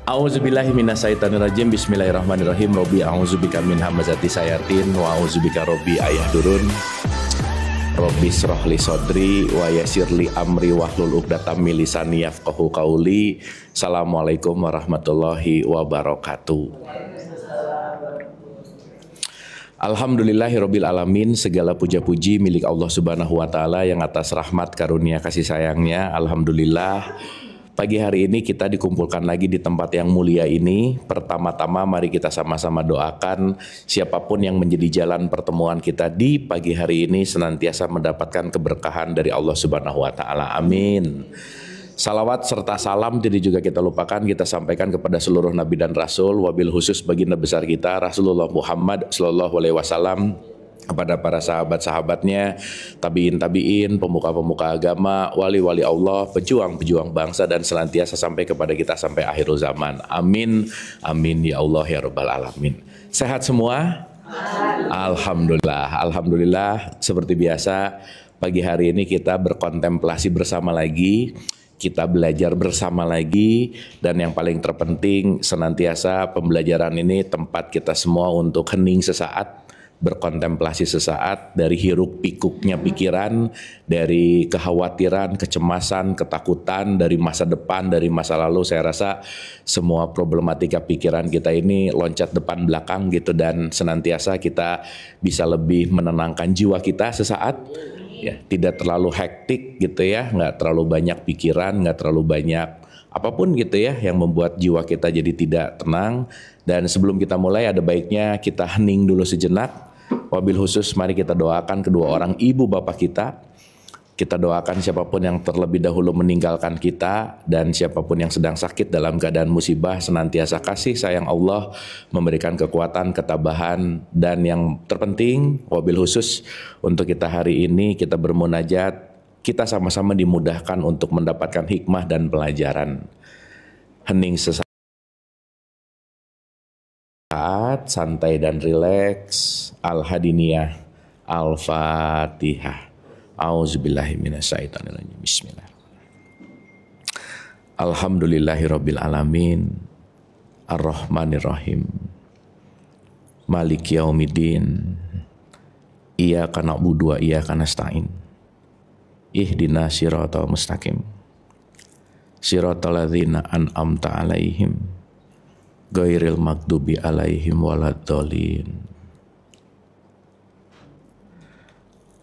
A'udzubillahi minasyaitonirrajim. Bismillahirrahmanirrahim. Robbi a'udzubika min hamazati sayatin wa a'udzubika robbi ayahdurun. Robbi shrahli sodri wa yassirli amri wahlul 'uqdatam min lisani yafqahu qauli. Assalamualaikum warahmatullahi wabarakatuh. Alhamdulillahirabbil alamin, segala puja-puji milik Allah Subhanahu wa taala yang atas rahmat karunia kasih sayangnya. Alhamdulillah, pagi hari ini kita dikumpulkan lagi di tempat yang mulia ini. Pertama-tama mari kita sama-sama doakan siapapun yang menjadi jalan pertemuan kita di pagi hari ini senantiasa mendapatkan keberkahan dari Allah Subhanahu wa taala. Amin. Salawat serta salam tidak juga kita lupakan, kita sampaikan kepada seluruh nabi dan rasul, wabil khusus baginda besar kita Rasulullah Muhammad sallallahu alaihi wasallam, kepada para sahabat-sahabatnya, tabiin, pemuka-pemuka agama, wali-wali Allah, pejuang-pejuang bangsa, dan senantiasa sampai kepada kita sampai akhir zaman. Amin, amin ya Allah ya Rabbal alamin. Sehat semua? Alhamdulillah, alhamdulillah. Seperti biasa, pagi hari ini kita berkontemplasi bersama lagi, kita belajar bersama lagi, dan yang paling terpenting senantiasa pembelajaran ini tempat kita semua untuk hening sesaat, berkontemplasi sesaat dari hiruk pikuknya pikiran, dari kekhawatiran, kecemasan, ketakutan, dari masa depan, dari masa lalu. Saya rasa semua problematika pikiran kita ini loncat depan belakang gitu, dan senantiasa kita bisa lebih menenangkan jiwa kita sesaat. Ya, tidak terlalu hektik gitu ya, nggak terlalu banyak pikiran, nggak terlalu banyak apapun gitu ya yang membuat jiwa kita jadi tidak tenang. Dan sebelum kita mulai ada baiknya kita hening dulu sejenak. Wabil khusus mari kita doakan kedua orang ibu bapak kita. Kita doakan siapapun yang terlebih dahulu meninggalkan kita, dan siapapun yang sedang sakit dalam keadaan musibah senantiasa kasih sayang Allah memberikan kekuatan, ketabahan, dan yang terpenting wabil khusus untuk kita hari ini kita bermunajat, kita sama-sama dimudahkan untuk mendapatkan hikmah dan pelajaran. Hening sesaat, santai dan rileks. Al-Hadiniyah, Al-Fatihah. A'udzubillahi minasyaitonirrajim. Bismillah. Alhamdulillahirabbil alamin. Ar-Rahmanirrahim. Maliki yaumiddin. Iyyaka na'budu wa iyyaka nasta'in. Ihdinas siratal mustaqim. Siratal ladzina an'amta 'alaihim ghairil maghdubi 'alaihim waladdallin.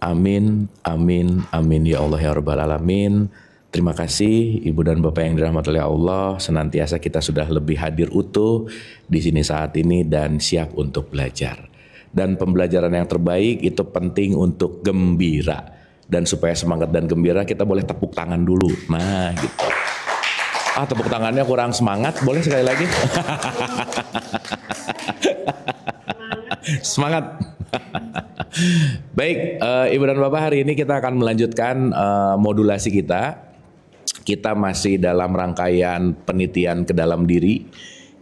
Amin, amin, amin ya Allah ya Rabbal alamin. Terima kasih Ibu dan Bapak yang dirahmati oleh Allah. Senantiasa kita sudah lebih hadir utuh di sini saat ini dan siap untuk belajar. Dan pembelajaran yang terbaik itu penting untuk gembira. Dan supaya semangat dan gembira kita boleh tepuk tangan dulu. Nah gitu. Tepuk tangannya kurang semangat, boleh sekali lagi? Semangat. Baik, Ibu dan Bapak, hari ini kita akan melanjutkan modulasi kita. Kita masih dalam rangkaian penelitian ke dalam diri.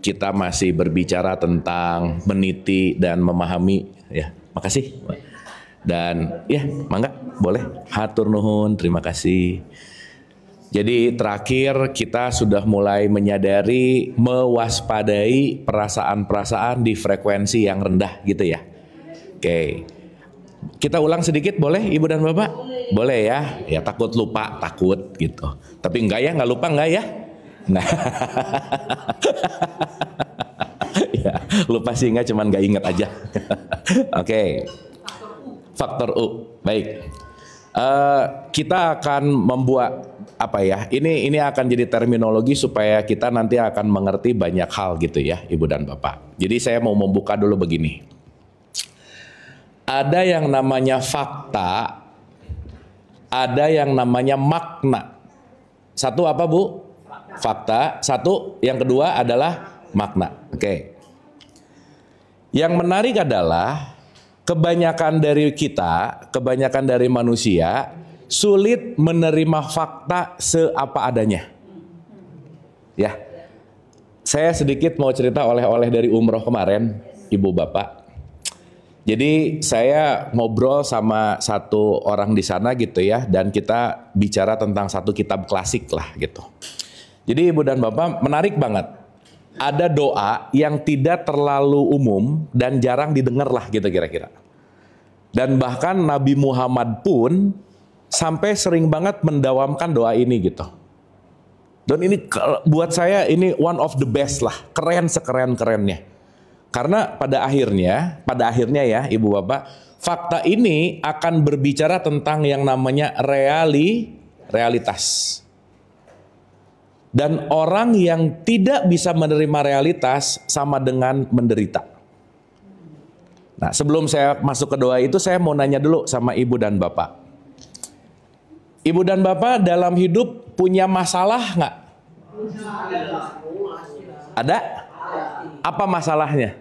Kita masih berbicara tentang meniti dan memahami. Ya, makasih. Dan ya, mangga, boleh. Hatur nuhun, terima kasih. Jadi terakhir kita sudah mulai menyadari, mewaspadai perasaan-perasaan di frekuensi yang rendah gitu ya. Oke. Kita ulang sedikit boleh Ibu dan Bapak? Boleh ya. Ya takut lupa, takut gitu. Tapi enggak ya, enggak lupa enggak ya? Nah. Ya, lupa sih enggak, cuman enggak ingat aja. Oke. Faktor U. Baik. Kita akan membuat apa ya? Ini akan jadi terminologi supaya kita nanti akan mengerti banyak hal gitu ya, Ibu dan Bapak. Jadi saya mau membuka dulu begini. Ada yang namanya fakta, ada yang namanya makna. Satu apa Bu? Fakta. Satu, yang kedua adalah makna. Oke. Yang menarik adalah kebanyakan dari kita, kebanyakan dari manusia sulit menerima fakta seapa adanya. Ya. Saya sedikit mau cerita oleh-oleh dari umroh kemarin, Ibu Bapak. Jadi saya ngobrol sama satu orang di sana gitu ya, dan kita bicara tentang satu kitab klasik lah gitu. Jadi Ibu dan Bapak, menarik banget. ada doa yang tidak terlalu umum dan jarang didengar lah gitu kira-kira. Dan bahkan Nabi Muhammad pun sampai sering banget mendawamkan doa ini gitu. Dan ini buat saya ini one of the best lah, keren sekeren-kerennya. Karena pada akhirnya ya Ibu Bapak, fakta ini akan berbicara tentang yang namanya realitas. Dan orang yang tidak bisa menerima realitas sama dengan menderita. Nah, sebelum saya masuk ke doa itu, saya mau nanya dulu sama Ibu dan Bapak. Ibu dan Bapak dalam hidup punya masalah nggak? Ada? Apa masalahnya?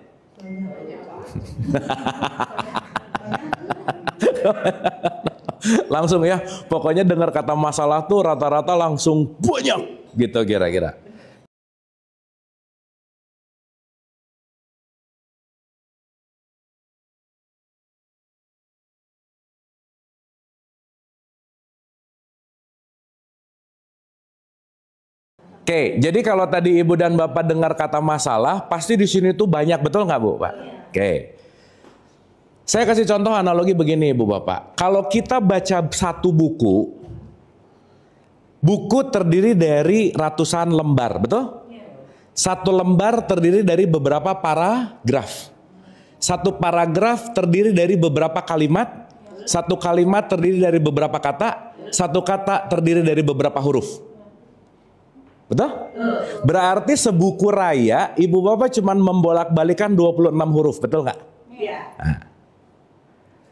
Langsung ya, pokoknya dengar kata masalah tuh rata-rata langsung banyak gitu kira-kira. Oke, jadi kalau tadi Ibu dan Bapak dengar kata masalah, pasti di sini tuh banyak, betul nggak Bu, Pak? Oke. Saya kasih contoh analogi begini Ibu Bapak. Kalau kita baca satu buku terdiri dari ratusan lembar, betul? Satu lembar terdiri dari beberapa paragraf. Satu paragraf terdiri dari beberapa kalimat. Satu kalimat terdiri dari beberapa kata. Satu kata terdiri dari beberapa huruf. Betul? Berarti sebuku raya Ibu Bapak cuma membolak-balikan 26 huruf, betul nggak? Iya. Nah.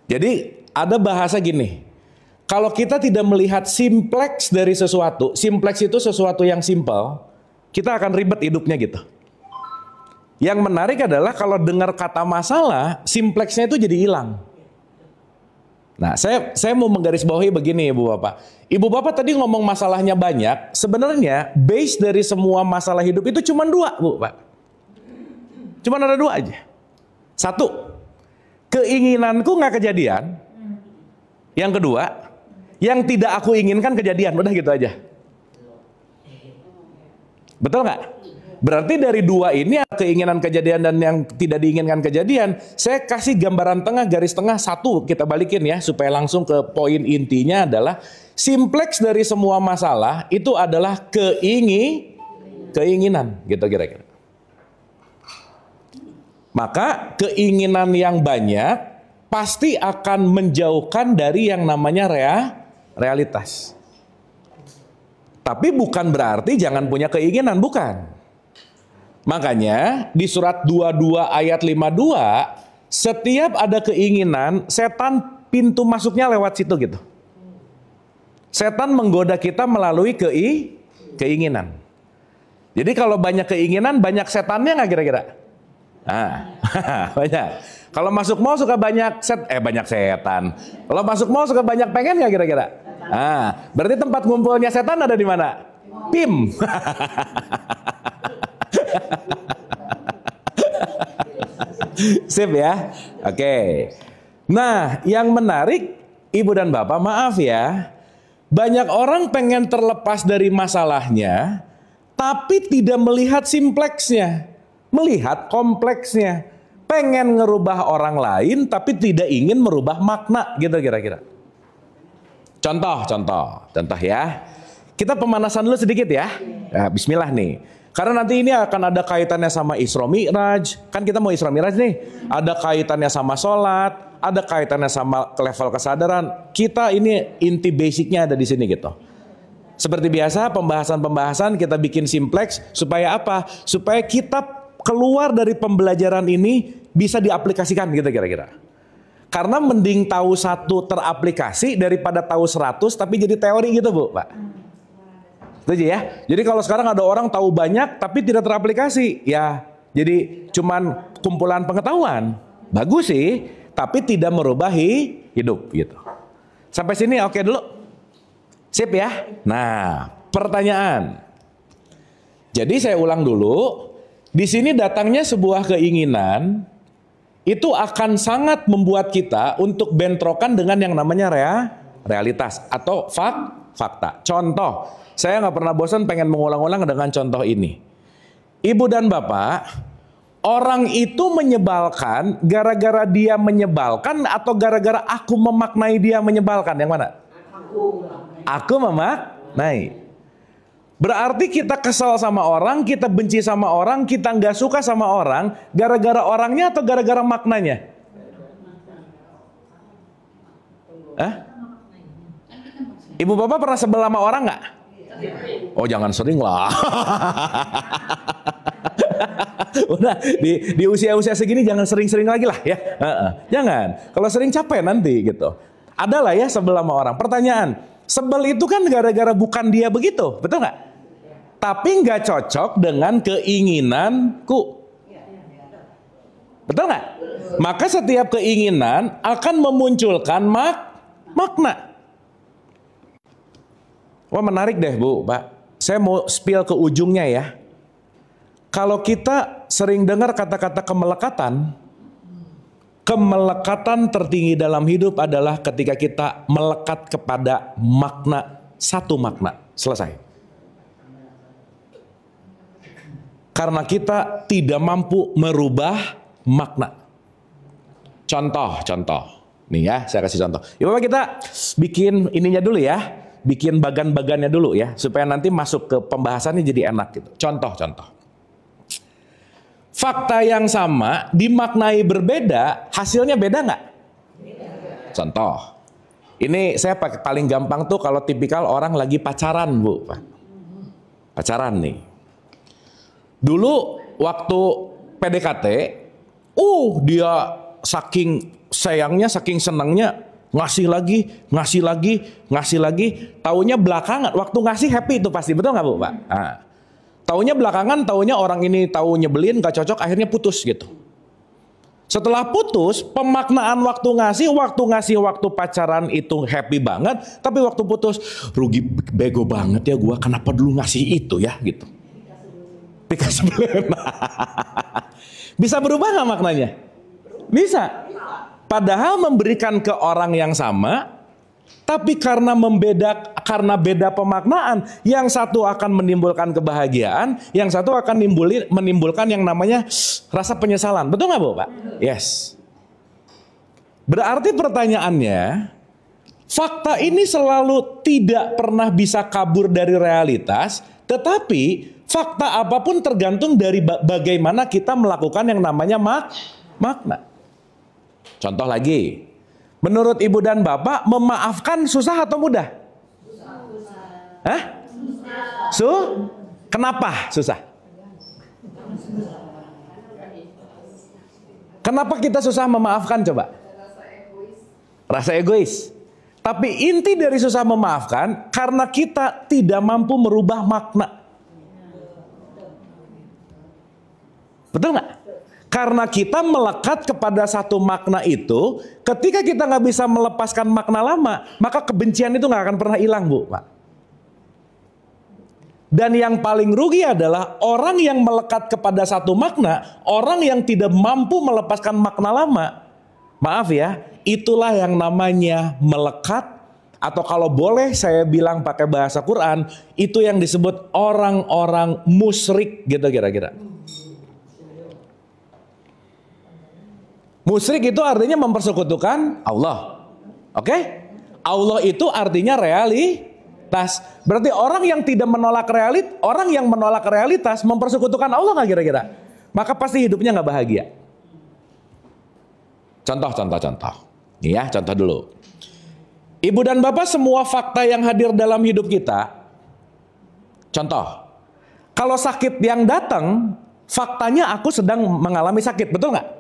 Jadi ada bahasa gini, kalau kita tidak melihat simpleks dari sesuatu, simpleks itu sesuatu yang simple, kita akan ribet hidupnya gitu. Yang menarik adalah kalau dengar kata masalah, simpleksnya itu jadi hilang. Nah, saya mau menggarisbawahi begini Ibu Bapak. Ibu Bapak tadi ngomong masalahnya banyak, sebenarnya base dari semua masalah hidup itu cuma dua, Bu, Pak. Cuma ada dua aja. Satu, keinginanku nggak kejadian. Yang kedua, yang tidak aku inginkan kejadian. Udah gitu aja. Betul nggak? Berarti dari dua ini keinginan kejadian dan yang tidak diinginkan kejadian, saya kasih gambaran tengah, garis tengah satu, kita balikin ya supaya langsung ke poin intinya adalah simpleks dari semua masalah itu adalah keinginan gitu kira-kira. Maka keinginan yang banyak pasti akan menjauhkan dari yang namanya realitas. Tapi bukan berarti jangan punya keinginan, bukan. Makanya di surat 22 ayat 52, setiap ada keinginan, setan pintu masuknya lewat situ gitu. Setan menggoda kita melalui keinginan. Jadi kalau banyak keinginan, banyak setannya nggak kira-kira? Nah, banyak. Kalau masuk mall suka banyak setan. Kalau masuk mall suka banyak pengen nggak kira-kira? Nah, berarti tempat ngumpulnya setan ada di mana? PIM. Sip ya. Oke. Nah, yang menarik Ibu dan Bapak, maaf ya, banyak orang pengen terlepas dari masalahnya tapi tidak melihat simpleksnya, melihat kompleksnya. Pengen ngerubah orang lain tapi tidak ingin merubah makna gitu kira-kira. Contoh ya. Kita pemanasan dulu sedikit ya. Nah, bismillah nih. Karena nanti ini akan ada kaitannya sama Isra Mi'raj. Kan kita mau Isra Mi'raj nih. Ada kaitannya sama sholat. Ada kaitannya sama level kesadaran. Kita ini inti basicnya ada di sini gitu. Seperti biasa pembahasan-pembahasan kita bikin simpleks. Supaya apa? Supaya kita keluar dari pembelajaran ini bisa diaplikasikan gitu kira-kira. Karena mending tahu satu teraplikasi daripada tahu 100 tapi jadi teori gitu Bu, Pak. Setuju ya? Jadi kalau sekarang ada orang tahu banyak tapi tidak teraplikasi, ya jadi cuman kumpulan pengetahuan. Bagus sih, tapi tidak merubah hidup gitu. Sampai sini oke dulu? Sip ya? Nah, pertanyaan. Jadi saya ulang dulu, di sini datangnya sebuah keinginan itu akan sangat membuat kita untuk bentrokan dengan yang namanya realitas atau fakta. Contoh, saya nggak pernah bosan pengen mengulang-ulang dengan contoh ini. Ibu dan Bapak, orang itu menyebalkan gara-gara dia menyebalkan atau gara-gara aku memaknai dia menyebalkan? Yang mana? Aku memaknai. Berarti kita kesal sama orang, kita benci sama orang, kita nggak suka sama orang, gara-gara orangnya atau gara-gara maknanya? Ibu bapak pernah sebel sama orang nggak? Oh jangan sering lah. Udah di usia-usia segini jangan sering-sering lagi lah ya. Jangan. Kalau sering capek nanti gitu. Adalah ya sebel sama orang. Pertanyaan, sebel itu kan gara-gara bukan dia begitu, betul nggak? Tapi nggak cocok dengan keinginanku. Betul nggak? Maka setiap keinginan akan memunculkan makna. Wah menarik deh Bu, Pak. Saya mau spill ke ujungnya ya. Kalau kita sering dengar kata-kata kemelekatan, kemelekatan tertinggi dalam hidup adalah ketika kita melekat kepada makna, satu makna. Selesai. Karena kita tidak mampu merubah makna. Contoh. Nih ya, saya kasih contoh. Ya Bapak, kita bikin ininya dulu ya. Bikin bagan-bagannya dulu ya, supaya nanti masuk ke pembahasannya jadi enak gitu. Contoh. Fakta yang sama dimaknai berbeda, hasilnya beda nggak? Contoh. Ini saya paling gampang tuh kalau tipikal orang lagi pacaran, Bu. Pacaran nih. Dulu waktu PDKT, dia saking sayangnya, saking senangnya, ngasih lagi, taunya belakangan, waktu ngasih happy itu pasti, betul nggak Bu, Pak? Nah, taunya belakangan, taunya orang ini tahu nyebelin, gak cocok, akhirnya putus gitu. Setelah putus, pemaknaan waktu ngasih, waktu pacaran itu happy banget, tapi waktu putus, rugi bego banget ya gua, kenapa dulu ngasih itu ya gitu. Dikasih sebelum. Bisa berubah nggak maknanya? Bisa. Padahal memberikan ke orang yang sama, tapi karena beda pemaknaan, yang satu akan menimbulkan kebahagiaan, yang satu akan menimbulkan yang namanya rasa penyesalan. Betul nggak Bu, Pak? Yes. Berarti pertanyaannya, fakta ini selalu tidak pernah bisa kabur dari realitas, tetapi fakta apapun tergantung dari bagaimana kita melakukan yang namanya makna. Contoh lagi, menurut ibu dan bapak, memaafkan susah atau mudah? Kenapa susah? Kenapa kita susah memaafkan coba? Rasa egois. Tapi inti dari susah memaafkan, karena kita tidak mampu merubah makna. Betul nggak? Karena kita melekat kepada satu makna itu, ketika kita nggak bisa melepaskan makna lama, maka kebencian itu nggak akan pernah hilang, Bu, Pak. Dan yang paling rugi adalah orang yang melekat kepada satu makna, orang yang tidak mampu melepaskan makna lama. Maaf ya, itulah yang namanya melekat, atau kalau boleh saya bilang pakai bahasa Quran, itu yang disebut orang-orang musyrik gitu kira-kira. Musyrik itu artinya mempersekutukan Allah. Oke? Allah itu artinya realitas. Berarti orang yang menolak realitas mempersekutukan Allah nggak kira-kira? Maka pasti hidupnya nggak bahagia. Contoh. Nih ya, contoh dulu. Ibu dan bapak, semua fakta yang hadir dalam hidup kita. Contoh. Kalau sakit yang datang, faktanya aku sedang mengalami sakit, betul nggak?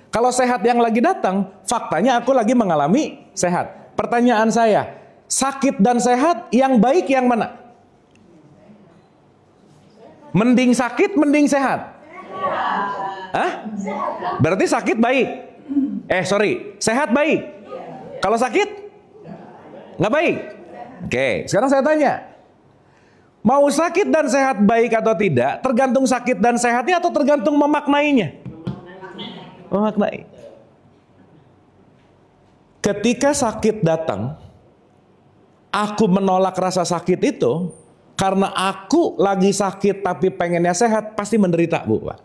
Kalau sehat yang lagi datang, faktanya aku lagi mengalami sehat. Pertanyaan saya, sakit dan sehat yang baik yang mana? Mending sakit, mending sehat? Berarti sakit baik. Sehat baik. Kalau sakit? Nggak baik. Oke, sekarang saya tanya. Mau sakit dan sehat baik atau tidak, tergantung sakit dan sehatnya atau tergantung memaknainya? Memaknai. Ketika sakit datang, aku menolak rasa sakit itu, karena aku lagi sakit tapi pengennya sehat, pasti menderita, Bu, Pak.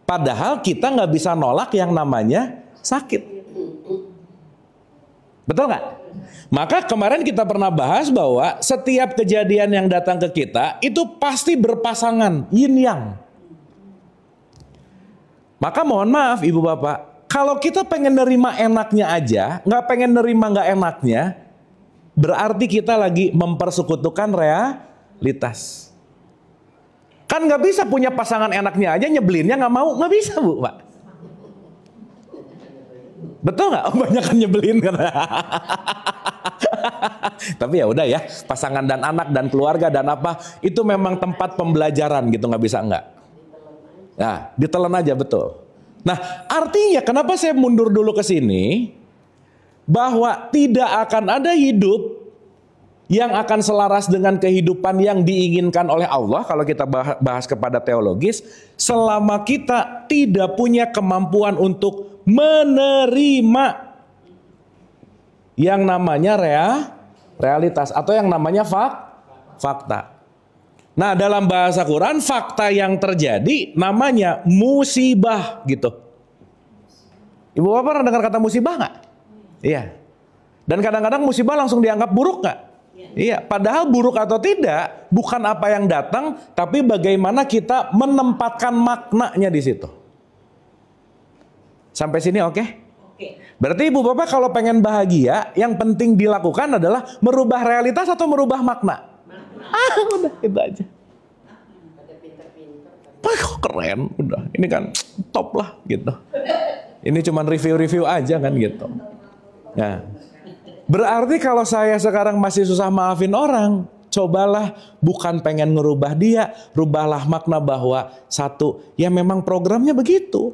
Padahal kita nggak bisa nolak yang namanya sakit. Betul nggak? Maka kemarin kita pernah bahas bahwa setiap kejadian yang datang ke kita itu pasti berpasangan, yin yang. Maka mohon maaf Ibu Bapak, kalau kita pengen nerima enaknya aja, nggak pengen nerima nggak enaknya, berarti kita lagi mempersekutukan realitas. Kan nggak bisa punya pasangan enaknya aja, nyebelinnya nggak mau, nggak bisa, Bu, Pak. Betul nggak? Oh, banyak kan nyebelin kan? Tapi ya udah ya, pasangan dan anak dan keluarga dan apa, itu memang tempat pembelajaran gitu, nggak bisa enggak. Nah, ditelan aja, betul. Nah, artinya kenapa saya mundur dulu ke sini? Bahwa tidak akan ada hidup yang akan selaras dengan kehidupan yang diinginkan oleh Allah, kalau kita bahas kepada teologis, selama kita tidak punya kemampuan untuk menerima yang namanya realitas atau yang namanya fakta. Nah, dalam bahasa Quran, fakta yang terjadi namanya musibah gitu. Ibu Bapak pernah dengar kata musibah nggak? Iya. Dan kadang-kadang musibah langsung dianggap buruk nggak? Iya. Padahal buruk atau tidak bukan apa yang datang, tapi bagaimana kita menempatkan maknanya di situ. Sampai sini oke? Berarti Ibu Bapak kalau pengen bahagia, yang penting dilakukan adalah merubah realitas atau merubah makna? Udah itu aja. Wah, keren, udah. Ini kan top lah gitu. Ini cuman review-review aja kan gitu. Nah, berarti kalau saya sekarang masih susah maafin orang, cobalah bukan pengen ngerubah dia, rubahlah makna bahwa satu, ya memang programnya begitu.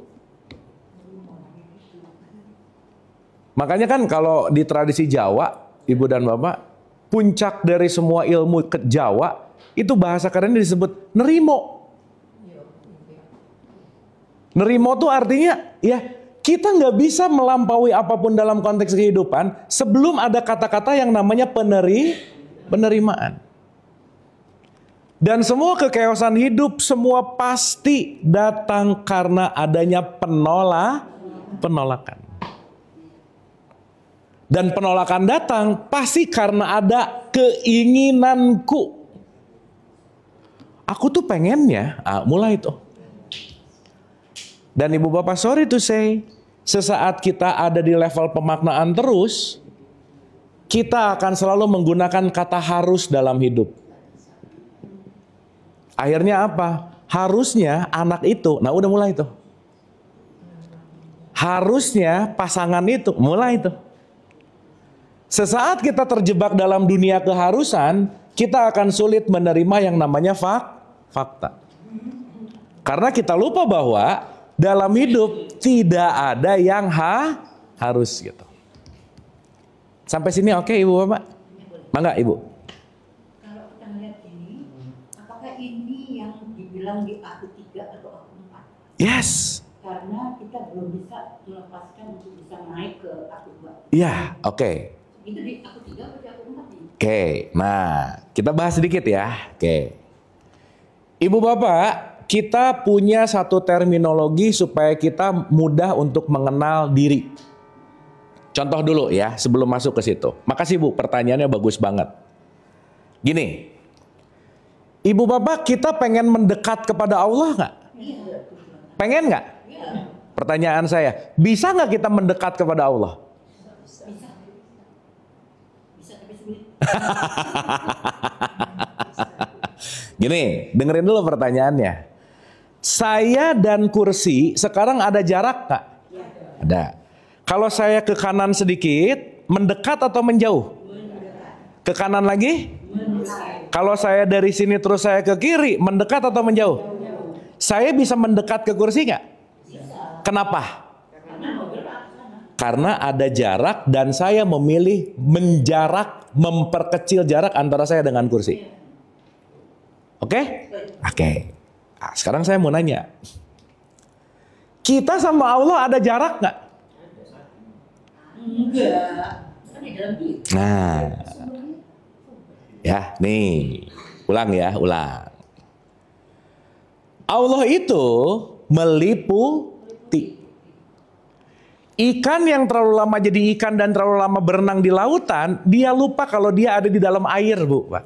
Makanya kan kalau di tradisi Jawa, Ibu dan Bapak, puncak dari semua ilmu ke Jawa, itu bahasa kerennya disebut nerimo. Nerimo itu artinya, ya kita nggak bisa melampaui apapun dalam konteks kehidupan sebelum ada kata-kata yang namanya penerimaan. Dan semua kekeosan hidup, semua pasti datang karena adanya penolakan. Dan penolakan datang pasti karena ada keinginanku. Aku tuh pengennya, mulai itu. Dan Ibu Bapak, sorry to say, sesaat kita ada di level pemaknaan terus, kita akan selalu menggunakan kata harus dalam hidup. Akhirnya apa? Harusnya anak itu, nah udah mulai itu. Harusnya pasangan itu, mulai itu. Sesaat kita terjebak dalam dunia keharusan, kita akan sulit menerima yang namanya fakta. Karena kita lupa bahwa dalam hidup tidak ada yang harus gitu. Sampai sini oke Ibu Bapak? Mangga Ibu. Kalau kita melihat ini, apakah ini yang dibilang di aku 3 atau aku 4? Yes. Karena kita belum bisa melepaskan untuk bisa naik ke aku 2. Iya, oke. Itu di aku 3 atau di aku 4 nih? Oke, nah kita bahas sedikit ya. Oke. Ibu Bapak, kita punya satu terminologi supaya kita mudah untuk mengenal diri. Contoh dulu ya, sebelum masuk ke situ. Makasih Bu, pertanyaannya bagus banget. Gini, Ibu Bapak, kita pengen mendekat kepada Allah nggak? Iya. Pengen nggak? Iya. Pertanyaan saya, bisa nggak kita mendekat kepada Allah? Bisa tapi sulit. Gini, dengerin dulu pertanyaannya. Saya dan kursi sekarang ada jarak nggak? Ada. Kalau saya ke kanan sedikit, mendekat atau menjauh? Ke kanan lagi? Kalau saya dari sini terus saya ke kiri, mendekat atau menjauh? Saya bisa mendekat ke kursi nggak? Kenapa? Karena ada jarak dan saya memilih memperkecil jarak antara saya dengan kursi. Oke? Oke. Nah, sekarang saya mau nanya. Kita sama Allah ada jarak nggak? Enggak. Kan di dalam diri. Nah, Ya, nih. Ulang ya, ulang. Allah itu meliputi. Ikan yang terlalu lama jadi ikan dan terlalu lama berenang di lautan, dia lupa kalau dia ada di dalam air, Bu, Pak.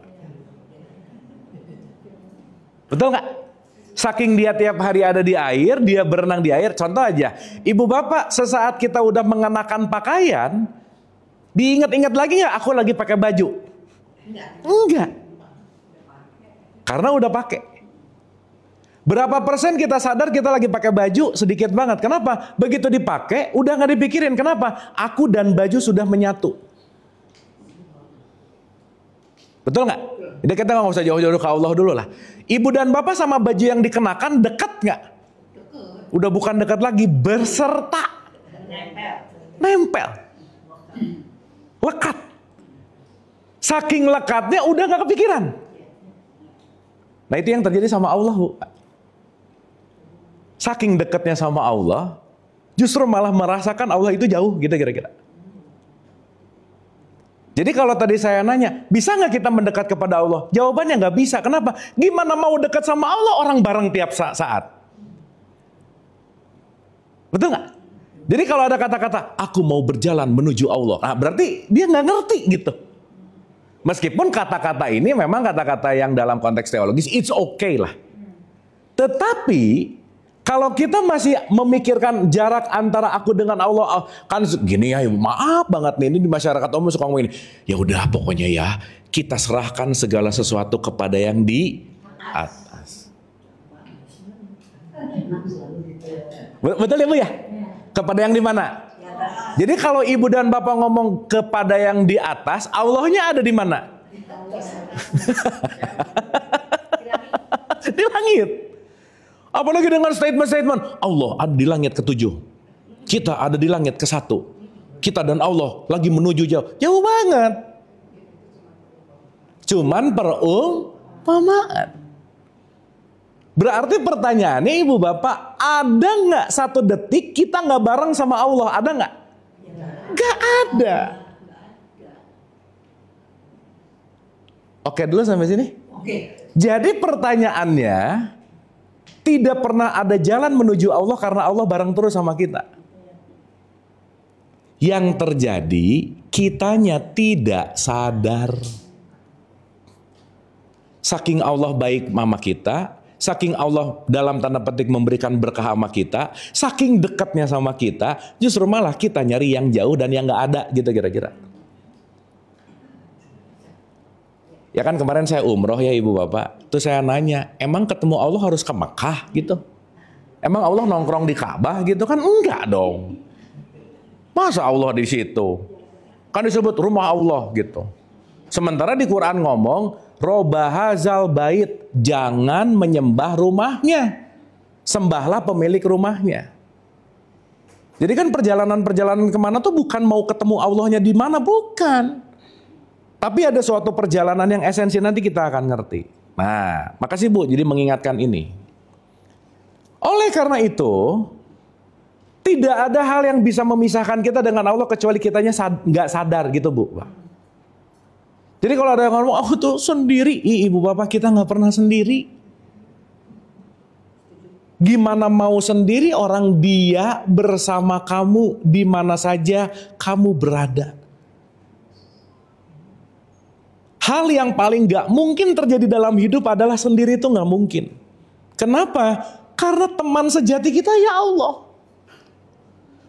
Betul nggak? Saking dia tiap hari ada di air, dia berenang di air. Contoh aja, ibu bapak sesaat kita udah mengenakan pakaian, diingat-ingat lagi nggak aku lagi pakai baju? Enggak. Karena udah pakai. Berapa persen kita sadar kita lagi pakai baju? Sedikit banget. Kenapa? Begitu dipakai, udah nggak dipikirin. Kenapa? Aku dan baju sudah menyatu. Betul nggak? Jadi kita nggak usah jauh-jauh ke Allah dulu lah. Ibu dan bapak sama baju yang dikenakan dekat nggak? Udah bukan dekat lagi, berserta. Nempel. Lekat. Saking lekatnya udah nggak kepikiran. Nah itu yang terjadi sama Allah, Bu. Saking dekatnya sama Allah, justru malah merasakan Allah itu jauh gitu kira-kira. Jadi kalau tadi saya nanya, bisa nggak kita mendekat kepada Allah? Jawabannya nggak bisa. Kenapa? Gimana mau dekat sama Allah orang bareng tiap saat? Betul nggak? Jadi kalau ada kata-kata, aku mau berjalan menuju Allah. Nah berarti dia nggak ngerti gitu. Meskipun kata-kata ini memang kata-kata yang dalam konteks teologis, it's okay lah. Tetapi kalau kita masih memikirkan jarak antara aku dengan Allah, kan gini ya, maaf banget nih, ini di masyarakat umum suka ngomong ini. Ya udah pokoknya ya, kita serahkan segala sesuatu kepada yang di atas. Betul ya Bu ya? Kepada yang di mana? Jadi kalau ibu dan bapak ngomong kepada yang di atas, Allahnya ada di mana? Di langit. Apalagi dengan statement-statement, Allah ada di langit ke-7. Kita ada di langit ke-1. Kita dan Allah lagi menuju jauh. Jauh banget. Cuman perumpamaan. Berarti pertanyaannya ibu bapak, ada nggak satu detik kita nggak bareng sama Allah? Ada nggak? Nggak ada. Oke dulu sampai sini. Oke. Jadi pertanyaannya, tidak pernah ada jalan menuju Allah karena Allah bareng terus sama kita. Yang terjadi, kitanya tidak sadar. Saking Allah baik sama kita, saking Allah dalam tanda petik memberikan berkah sama kita, saking dekatnya sama kita, justru malah kita nyari yang jauh dan yang gak ada gitu kira-kira. Ya kan kemarin saya umroh ya ibu bapak, terus saya nanya, emang ketemu Allah harus ke Mekah gitu? Emang Allah nongkrong di Ka'bah gitu kan? Enggak dong. Masa Allah di situ? Kan disebut rumah Allah gitu. Sementara di Quran ngomong, robahazal bait, jangan menyembah rumahnya, sembahlah pemilik rumahnya. Jadi kan perjalanan-perjalanan kemana tuh bukan mau ketemu Allahnya di mana, bukan. Tapi ada suatu perjalanan yang esensi nanti kita akan ngerti. Nah, makasih Bu, jadi mengingatkan ini. Oleh karena itu, tidak ada hal yang bisa memisahkan kita dengan Allah kecuali kitanya nggak sadar gitu Bu. Jadi kalau ada yang ngomong, aku tuh sendiri, ibu bapak kita nggak pernah sendiri. Gimana mau sendiri orang dia bersama kamu di mana saja kamu berada. Hal yang paling gak mungkin terjadi dalam hidup adalah sendiri itu gak mungkin. Kenapa? Karena teman sejati kita ya Allah.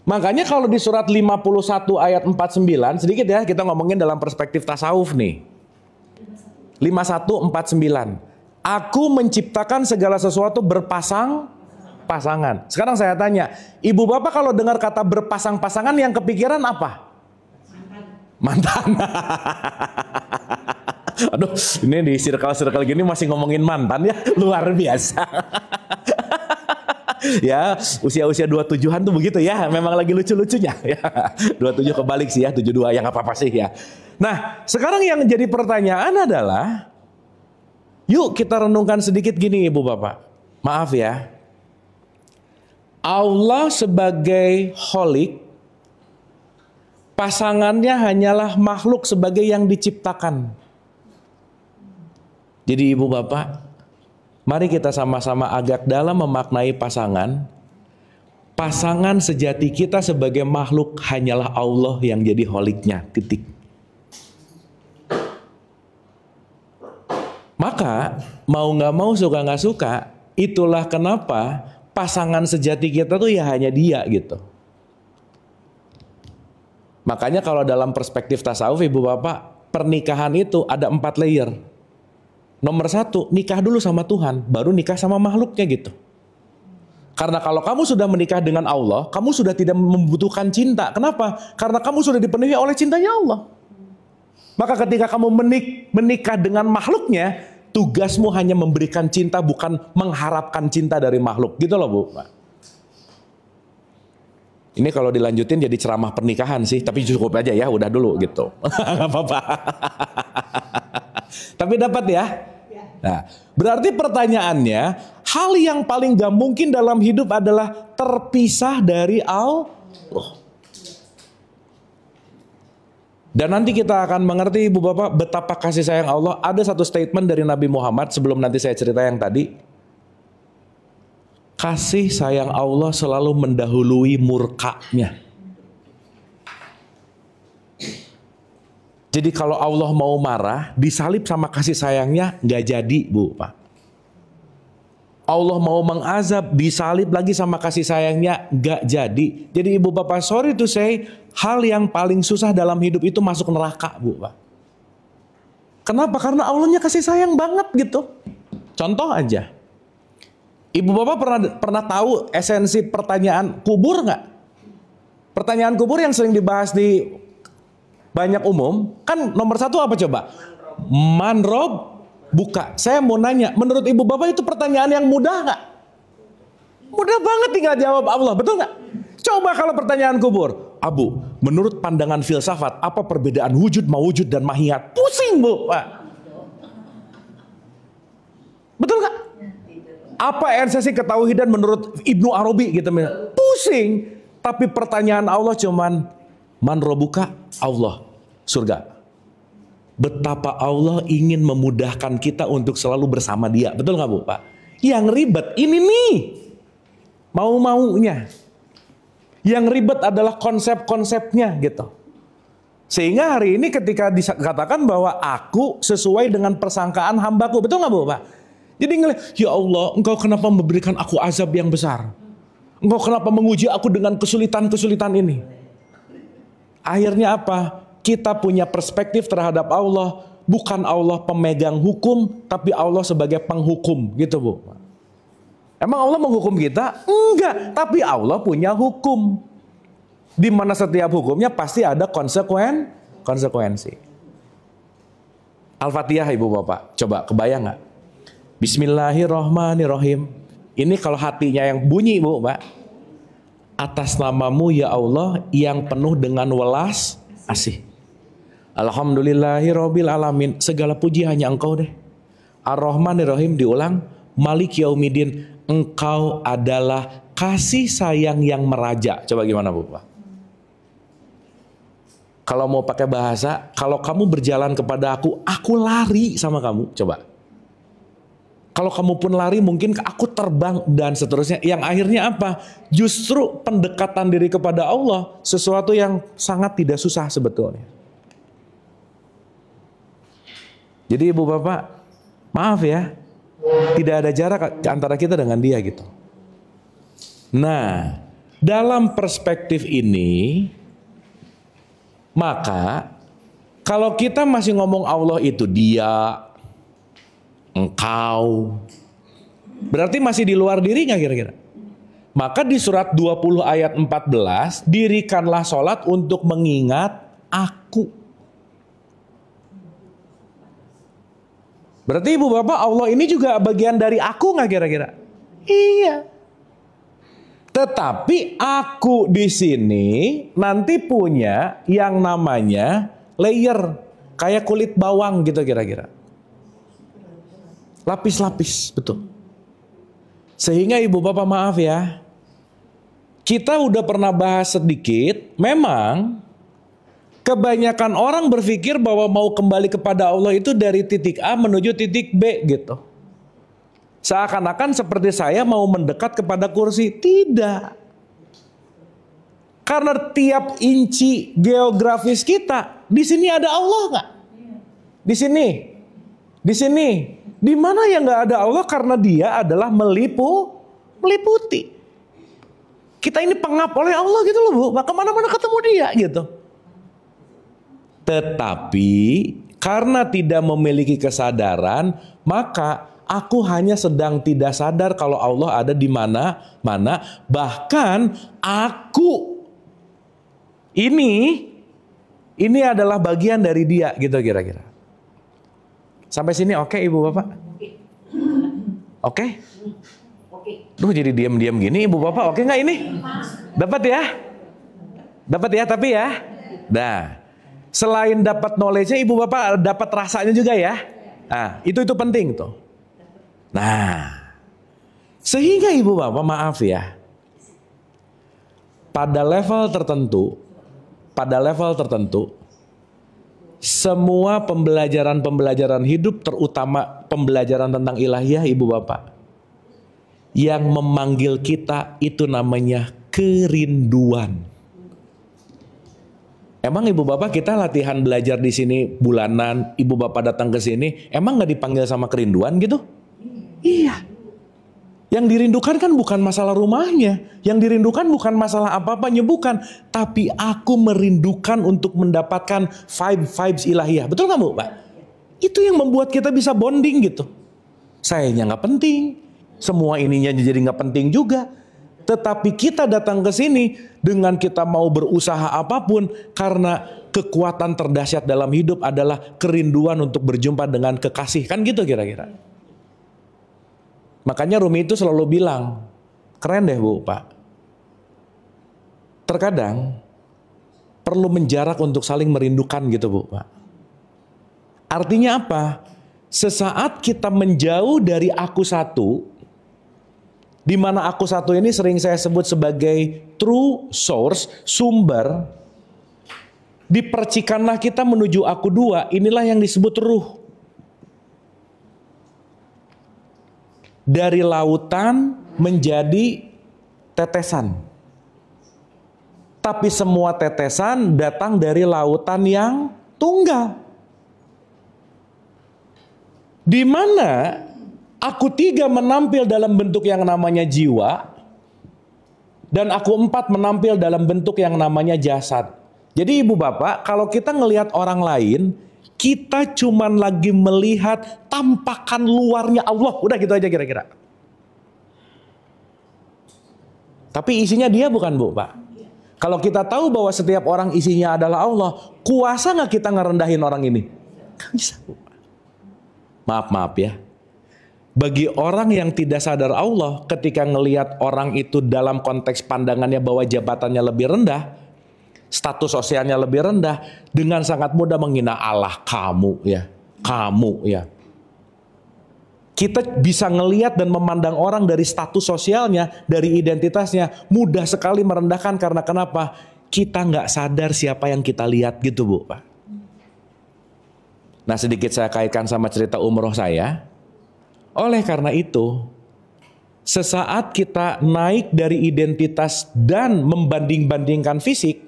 Makanya kalau di surat 51 ayat 49, sedikit ya kita ngomongin dalam perspektif tasawuf nih. 51:49. Aku menciptakan segala sesuatu berpasang-pasangan. Sekarang saya tanya, ibu bapak kalau dengar kata berpasang-pasangan yang kepikiran apa? Mantan. Aduh, ini di circle-circle gini masih ngomongin mantan ya, luar biasa. Ya, usia-usia 27-an tuh begitu ya, memang lagi lucu-lucunya ya. 27 kebalik sih ya, 72 yang apa-apa sih ya. Nah, sekarang yang jadi pertanyaan adalah, yuk kita renungkan sedikit gini Ibu Bapak. Maaf ya. Allah sebagai holik, pasangannya hanyalah makhluk sebagai yang diciptakan. Jadi ibu bapak, mari kita sama-sama agak dalam memaknai pasangan. Pasangan sejati kita sebagai makhluk hanyalah Allah yang jadi holiknya, titik. Maka mau nggak mau, suka nggak suka, itulah kenapa pasangan sejati kita tuh ya hanya dia gitu. Makanya kalau dalam perspektif tasawuf ibu bapak, pernikahan itu ada 4 layer. Nomor 1, nikah dulu sama Tuhan, baru nikah sama makhluknya gitu. Karena kalau kamu sudah menikah dengan Allah, kamu sudah tidak membutuhkan cinta. Kenapa? Karena kamu sudah dipenuhi oleh cintanya Allah. Maka ketika kamu menikah dengan makhluknya, tugasmu hanya memberikan cinta, bukan mengharapkan cinta dari makhluk. Gitu loh Bu. Ini kalau dilanjutin jadi ceramah pernikahan sih, tapi cukup aja ya, udah dulu gitu. Gak apa-apa. Tapi dapat ya? Nah, berarti pertanyaannya, hal yang paling gak mungkin dalam hidup adalah terpisah dari Allah. Dan nanti kita akan mengerti ibu bapak betapa kasih sayang Allah. Ada satu statement dari Nabi Muhammad sebelum nanti saya cerita yang tadi. Kasih sayang Allah selalu mendahului murkanya. Jadi kalau Allah mau marah, disalib sama kasih sayangnya nggak jadi bu pak. Allah mau mengazab, disalib lagi sama kasih sayangnya, gak jadi. Jadi ibu bapak, sorry to say, hal yang paling susah dalam hidup itu masuk neraka bu pak. Kenapa? Karena Allahnya kasih sayang banget gitu. Contoh aja, ibu bapak pernah tahu esensi pertanyaan kubur nggak? Pertanyaan kubur yang sering dibahas di banyak umum, kan nomor 1 apa coba? Manrob buka. Saya mau nanya, menurut ibu bapak itu pertanyaan yang mudah nggak? Mudah banget tinggal jawab Allah, betul nggak? Coba kalau pertanyaan kubur, Abu, menurut pandangan filsafat, apa perbedaan wujud, mawujud, dan mahiyat? Pusing bu, Pak. Betul nggak? Apa esensi ketauhidan menurut Ibnu Arabi gitu? Pusing. Tapi pertanyaan Allah cuman, man robuka? Allah, surga. Betapa Allah ingin memudahkan kita untuk selalu bersama dia. Betul gak bu pak? Yang ribet ini nih, mau-maunya. Yang ribet adalah konsep-konsepnya gitu. Sehingga hari ini ketika dikatakan bahwa aku sesuai dengan persangkaan hambaku. Betul gak bu pak? Jadi ngelihat, ya Allah, engkau kenapa memberikan aku azab yang besar? Engkau kenapa menguji aku dengan kesulitan-kesulitan ini? Akhirnya apa? Kita punya perspektif terhadap Allah, bukan Allah pemegang hukum, tapi Allah sebagai penghukum, gitu bu. Emang Allah menghukum kita? Enggak, tapi Allah punya hukum. Di mana setiap hukumnya pasti ada konsekuensi. Al-Fatihah ibu bapak, coba kebayang nggak? Bismillahirrahmanirrahim. Ini kalau hatinya yang bunyi bu pak. Atas namamu ya Allah yang penuh dengan welas asih. Alhamdulillahirabbil alamin. Segala puji hanya Engkau deh. Ar-Rahmanir-Rahim diulang. Malik Yaumiddin. Engkau adalah kasih sayang yang meraja. Coba gimana Bu Pak? Kalau mau pakai bahasa, kalau kamu berjalan kepada aku lari sama kamu. Coba. Kalau kamu pun lari, mungkin aku terbang dan seterusnya. Yang akhirnya apa? Justru pendekatan diri kepada Allah sesuatu yang sangat tidak susah sebetulnya. Jadi ibu bapak, maaf ya, tidak ada jarak antara kita dengan dia gitu. Nah, dalam perspektif ini, maka kalau kita masih ngomong Allah itu dia, engkau, berarti masih di luar diri nggak kira-kira? Maka di surat 20 ayat 14, dirikanlah sholat untuk mengingat aku. Berarti ibu bapak, Allah ini juga bagian dari aku nggak kira-kira? Iya. Tetapi aku di sini nanti punya yang namanya layer, kayak kulit bawang gitu kira-kira. Lapis-lapis, betul. Sehingga ibu bapak maaf ya, kita udah pernah bahas sedikit, memang Kebanyakan orang berpikir bahwa mau kembali kepada Allah itu dari titik A menuju titik B gitu. Seakan-akan seperti saya mau mendekat kepada kursi. Tidak. Karena tiap inci geografis kita, di sini ada Allah nggak? Di sini. Di sini. Di mana yang nggak ada Allah karena dia adalah meliputi. Kita ini pengap oleh Allah gitu loh Bu. Kemana-mana ketemu dia gitu. Tetapi karena tidak memiliki kesadaran, maka aku hanya sedang tidak sadar kalau Allah ada di mana-mana. Bahkan aku ini adalah bagian dari dia gitu kira-kira. Sampai sini oke Ibu Bapak? Oke? Duh jadi diam-diam gini Ibu Bapak oke nggak ini? Dapat ya? Dapat ya tapi ya? Nah. Selain dapat knowledge-nya, Ibu Bapak dapat rasanya juga ya. Nah, itu penting tuh. Nah, sehingga Ibu Bapak maaf ya, pada level tertentu, semua pembelajaran hidup, terutama pembelajaran tentang ilahiyah Ibu Bapak, yang memanggil kita itu namanya kerinduan. Emang Ibu Bapak kita latihan belajar di sini bulanan, Ibu Bapak datang ke sini, emang nggak dipanggil sama kerinduan gitu? Iya. Yang dirindukan kan bukan masalah rumahnya, yang dirindukan bukan masalah apa-apanya, bukan. Tapi aku merindukan untuk mendapatkan vibes ilahiyah. Betul nggak Bu Pak? Itu yang membuat kita bisa bonding gitu. Sayanya nggak penting, semua ininya jadi nggak penting juga. Tetapi kita datang ke sini dengan kita mau berusaha apapun karena kekuatan terdahsyat dalam hidup adalah kerinduan untuk berjumpa dengan kekasih. Kan gitu kira-kira. Makanya Rumi itu selalu bilang, keren deh Bu Pak. Terkadang perlu menjarak untuk saling merindukan gitu Bu Pak. Artinya apa? Sesaat kita menjauh dari aku satu, di mana aku satu ini sering saya sebut sebagai true source, sumber. Dipercikanlah kita menuju aku dua, inilah yang disebut ruh. Dari lautan menjadi tetesan. Tapi semua tetesan datang dari lautan yang tunggal. Di mana aku tiga menampil dalam bentuk yang namanya jiwa, dan aku empat menampil dalam bentuk yang namanya jasad. Jadi Ibu Bapak, kalau kita ngelihat orang lain, kita cuman lagi melihat tampakan luarnya Allah. Udah gitu aja kira-kira. Tapi isinya dia bukan Bu Pak. Kalau kita tahu bahwa setiap orang isinya adalah Allah, kuasa nggak kita ngerendahin orang ini? Nggak bisa Bu Pak. Maaf ya. Bagi orang yang tidak sadar Allah, ketika ngelihat orang itu dalam konteks pandangannya bahwa jabatannya lebih rendah, status sosialnya lebih rendah, dengan sangat mudah menghina Allah, kamu ya. Kita bisa ngelihat dan memandang orang dari status sosialnya, dari identitasnya, mudah sekali merendahkan karena kenapa? Kita nggak sadar siapa yang kita lihat gitu Bu Pak. Nah sedikit saya kaitkan sama cerita umroh saya. Oleh karena itu, sesaat kita naik dari identitas dan membanding-bandingkan fisik,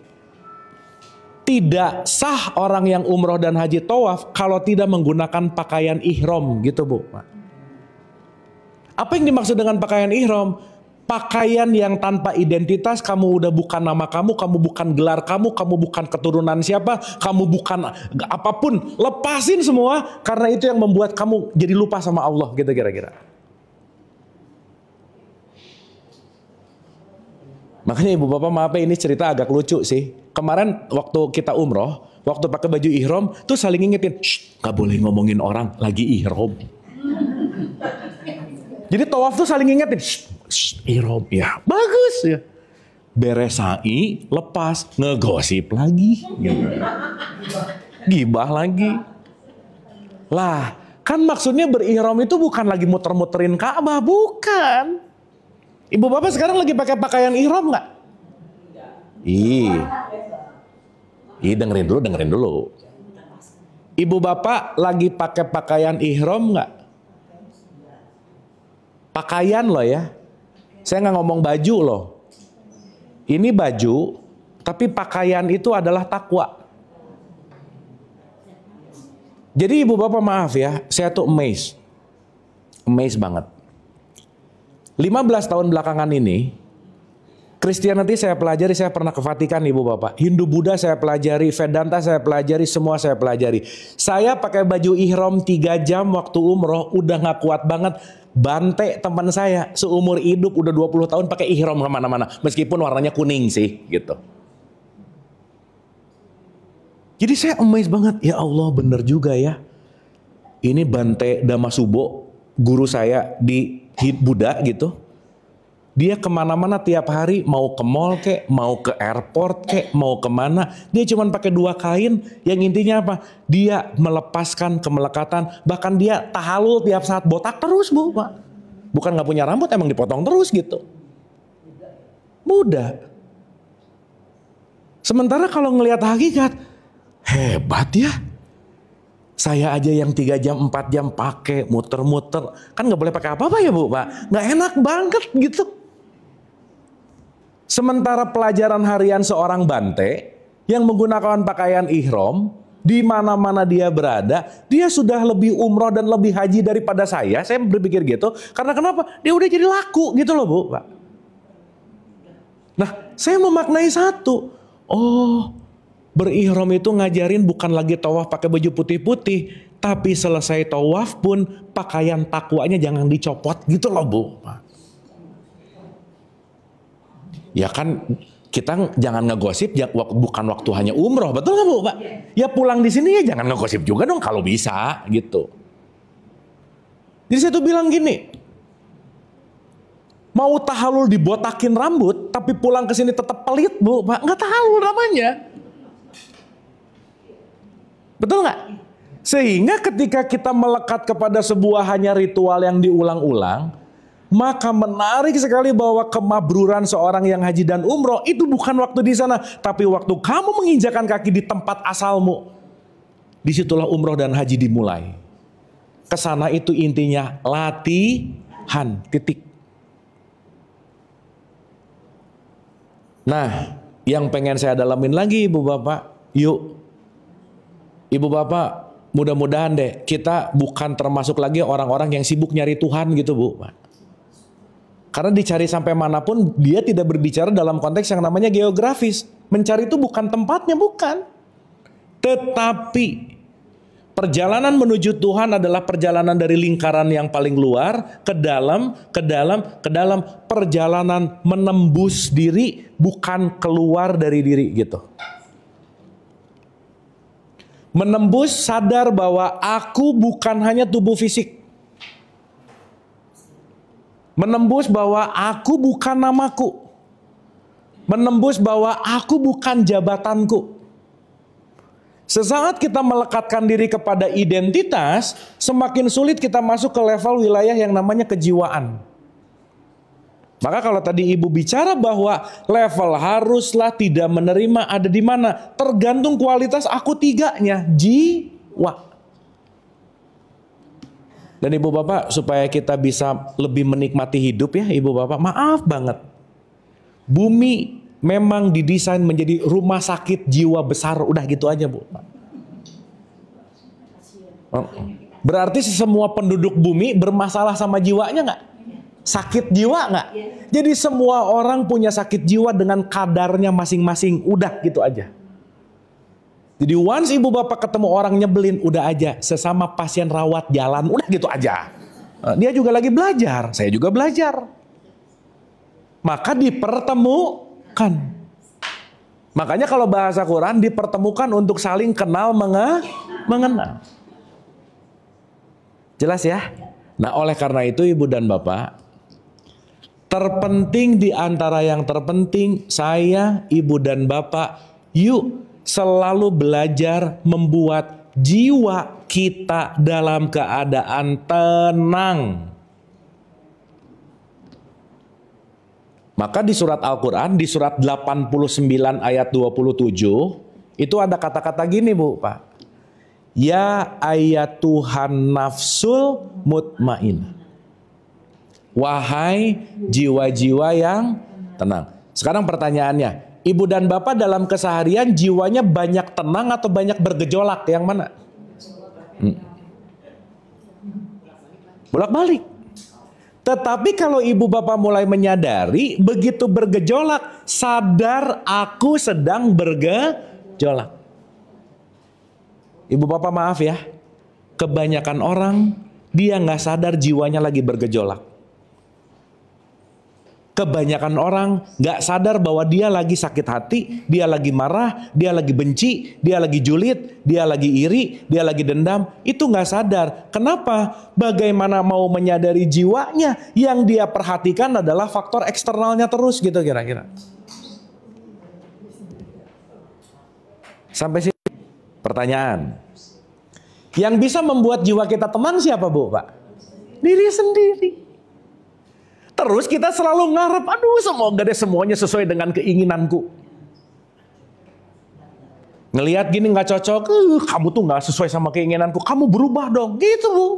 tidak sah orang yang umroh dan haji tawaf kalau tidak menggunakan pakaian ihram gitu Bu. Apa yang dimaksud dengan pakaian ihram? Pakaian yang tanpa identitas, kamu udah bukan nama kamu bukan gelar kamu bukan keturunan siapa, kamu bukan apapun, lepasin semua karena itu yang membuat kamu jadi lupa sama Allah gitu kira-kira. Makanya Ibu Bapak maaf ya, ini cerita agak lucu sih. Kemarin waktu kita umroh, waktu pakai baju ihram tuh saling ngingetin, gak boleh ngomongin orang lagi ihram. Jadi tawaf tuh saling ngingetin, ihram ya bagus ya. Beres sa'i, lepas, ngegosip lagi. Gibah lagi. Lah, kan maksudnya berihram itu bukan lagi muter-muterin Ka'bah, bukan. Ibu Bapak sekarang lagi pakai pakaian ihram nggak? Ih. Iya, dengerin dulu, dengerin dulu. Ibu bapak lagi pakai pakaian ihram nggak? Pakaian loh ya. Saya nggak ngomong baju loh. Ini baju, tapi pakaian itu adalah takwa. Jadi ibu bapak maaf ya, saya tuh amazed. Amazed banget. 15 tahun belakangan ini, Christianity saya pelajari, saya pernah ke Vatikan ibu bapak. Hindu Buddha saya pelajari, Vedanta saya pelajari, semua saya pelajari. Saya pakai baju ihram 3 jam waktu umroh, udah gak kuat banget. Bante teman saya seumur hidup udah 20 tahun pakai ihram kemana-mana. Meskipun warnanya kuning sih gitu. Jadi saya amazed banget, ya Allah bener juga ya. Ini Bante Damasubo, guru saya di Buddha gitu. Dia kemana-mana tiap hari, mau ke mall kek, mau ke airport kek, mau kemana. Dia cuma pakai 2 kain, yang intinya apa? Dia melepaskan kemelekatan, bahkan dia tahalul tiap saat, botak terus bu, Pak. Bukan gak punya rambut, emang dipotong terus gitu. Mudah. Sementara kalau ngelihat hakikat, hebat ya. Saya aja yang 3 jam, 4 jam pakai, muter-muter. Kan gak boleh pakai apa-apa ya bu, Pak. Gak enak banget gitu. Sementara pelajaran harian seorang Bante yang menggunakan pakaian ihram, di mana-mana dia berada, dia sudah lebih umroh dan lebih haji daripada saya. Saya berpikir gitu, karena kenapa? Dia udah jadi laku gitu loh bu, Pak. Nah, saya memaknai satu. Oh, berihram itu ngajarin bukan lagi tawaf pakai baju putih-putih, tapi selesai tawaf pun pakaian takwanya jangan dicopot gitu loh bu, Pak. Ya kan kita jangan ngegosip bukan waktu hanya umroh, betul nggak bu, Pak? Ya pulang di sini ya jangan ngegosip juga dong kalau bisa gitu. Jadi saya tuh bilang gini, mau tahalul dibotakin rambut, tapi pulang ke sini tetap pelit bu, Pak, nggak tahalul namanya. Betul nggak? Sehingga ketika kita melekat kepada sebuah hanya ritual yang diulang-ulang, maka menarik sekali bahwa kemabruran seorang yang haji dan umroh itu bukan waktu di sana, tapi waktu kamu menginjakan kaki di tempat asalmu. Disitulah umroh dan haji dimulai. Kesana itu intinya latihan, titik. Nah, yang pengen saya dalamin lagi ibu bapak, yuk. Ibu bapak, mudah-mudahan deh kita bukan termasuk lagi orang-orang yang sibuk nyari Tuhan gitu bu, Pak. Karena dicari sampai manapun dia tidak berbicara dalam konteks yang namanya geografis. Mencari itu bukan tempatnya, bukan. Tetapi perjalanan menuju Tuhan adalah perjalanan dari lingkaran yang paling luar ke dalam, ke dalam, ke dalam. Perjalanan menembus diri bukan keluar dari diri gitu. Menembus sadar bahwa aku bukan hanya tubuh fisik. Menembus bahwa aku bukan namaku. Menembus bahwa aku bukan jabatanku. Sesaat kita melekatkan diri kepada identitas, semakin sulit kita masuk ke level wilayah yang namanya kejiwaan. Maka kalau tadi ibu bicara bahwa level haruslah tidak menerima ada di mana, tergantung kualitas aku tiganya, jiwa. Dan ibu bapak supaya kita bisa lebih menikmati hidup ya ibu bapak, maaf banget. Bumi memang didesain menjadi rumah sakit jiwa besar, udah gitu aja bu. Berarti semua penduduk bumi bermasalah sama jiwanya nggak? Sakit jiwa nggak? Jadi semua orang punya sakit jiwa dengan kadarnya masing-masing, udah gitu aja. Jadi once ibu bapak ketemu orang nyebelin, udah aja sesama pasien rawat jalan, udah gitu aja. Dia juga lagi belajar, saya juga belajar. Maka dipertemukan. Makanya kalau bahasa Quran dipertemukan untuk saling kenal mengenal. Jelas ya? Nah oleh karena itu ibu dan bapak, terpenting di antara yang terpenting, saya, ibu dan bapak, yuk selalu belajar membuat jiwa kita dalam keadaan tenang. Maka di surat Al-Quran, di surat 89 ayat 27, Itu ada kata-kata gini Bu, Pak. Ya ayatuhan nafsul mutmain. Wahai jiwa-jiwa yang tenang. Sekarang pertanyaannya, Ibu dan Bapak dalam keseharian jiwanya banyak tenang atau banyak bergejolak? Yang mana? Bolak-balik. Tetapi kalau Ibu Bapak mulai menyadari, begitu bergejolak, sadar aku sedang bergejolak. Ibu Bapak maaf ya, kebanyakan orang dia nggak sadar jiwanya lagi bergejolak. Kebanyakan orang nggak sadar bahwa dia lagi sakit hati, dia lagi marah, dia lagi benci, dia lagi julid, dia lagi iri, dia lagi dendam. Itu nggak sadar. Kenapa? Bagaimana mau menyadari jiwanya? Yang dia perhatikan adalah faktor eksternalnya terus gitu kira-kira. Sampai sini pertanyaan. Yang bisa membuat jiwa kita tenang siapa Bu, Pak? Diri sendiri. Terus kita selalu ngarep, aduh semoga deh semuanya sesuai dengan keinginanku. Ngelihat gini nggak cocok, kamu tuh nggak sesuai sama keinginanku, kamu berubah dong, gitu Bu.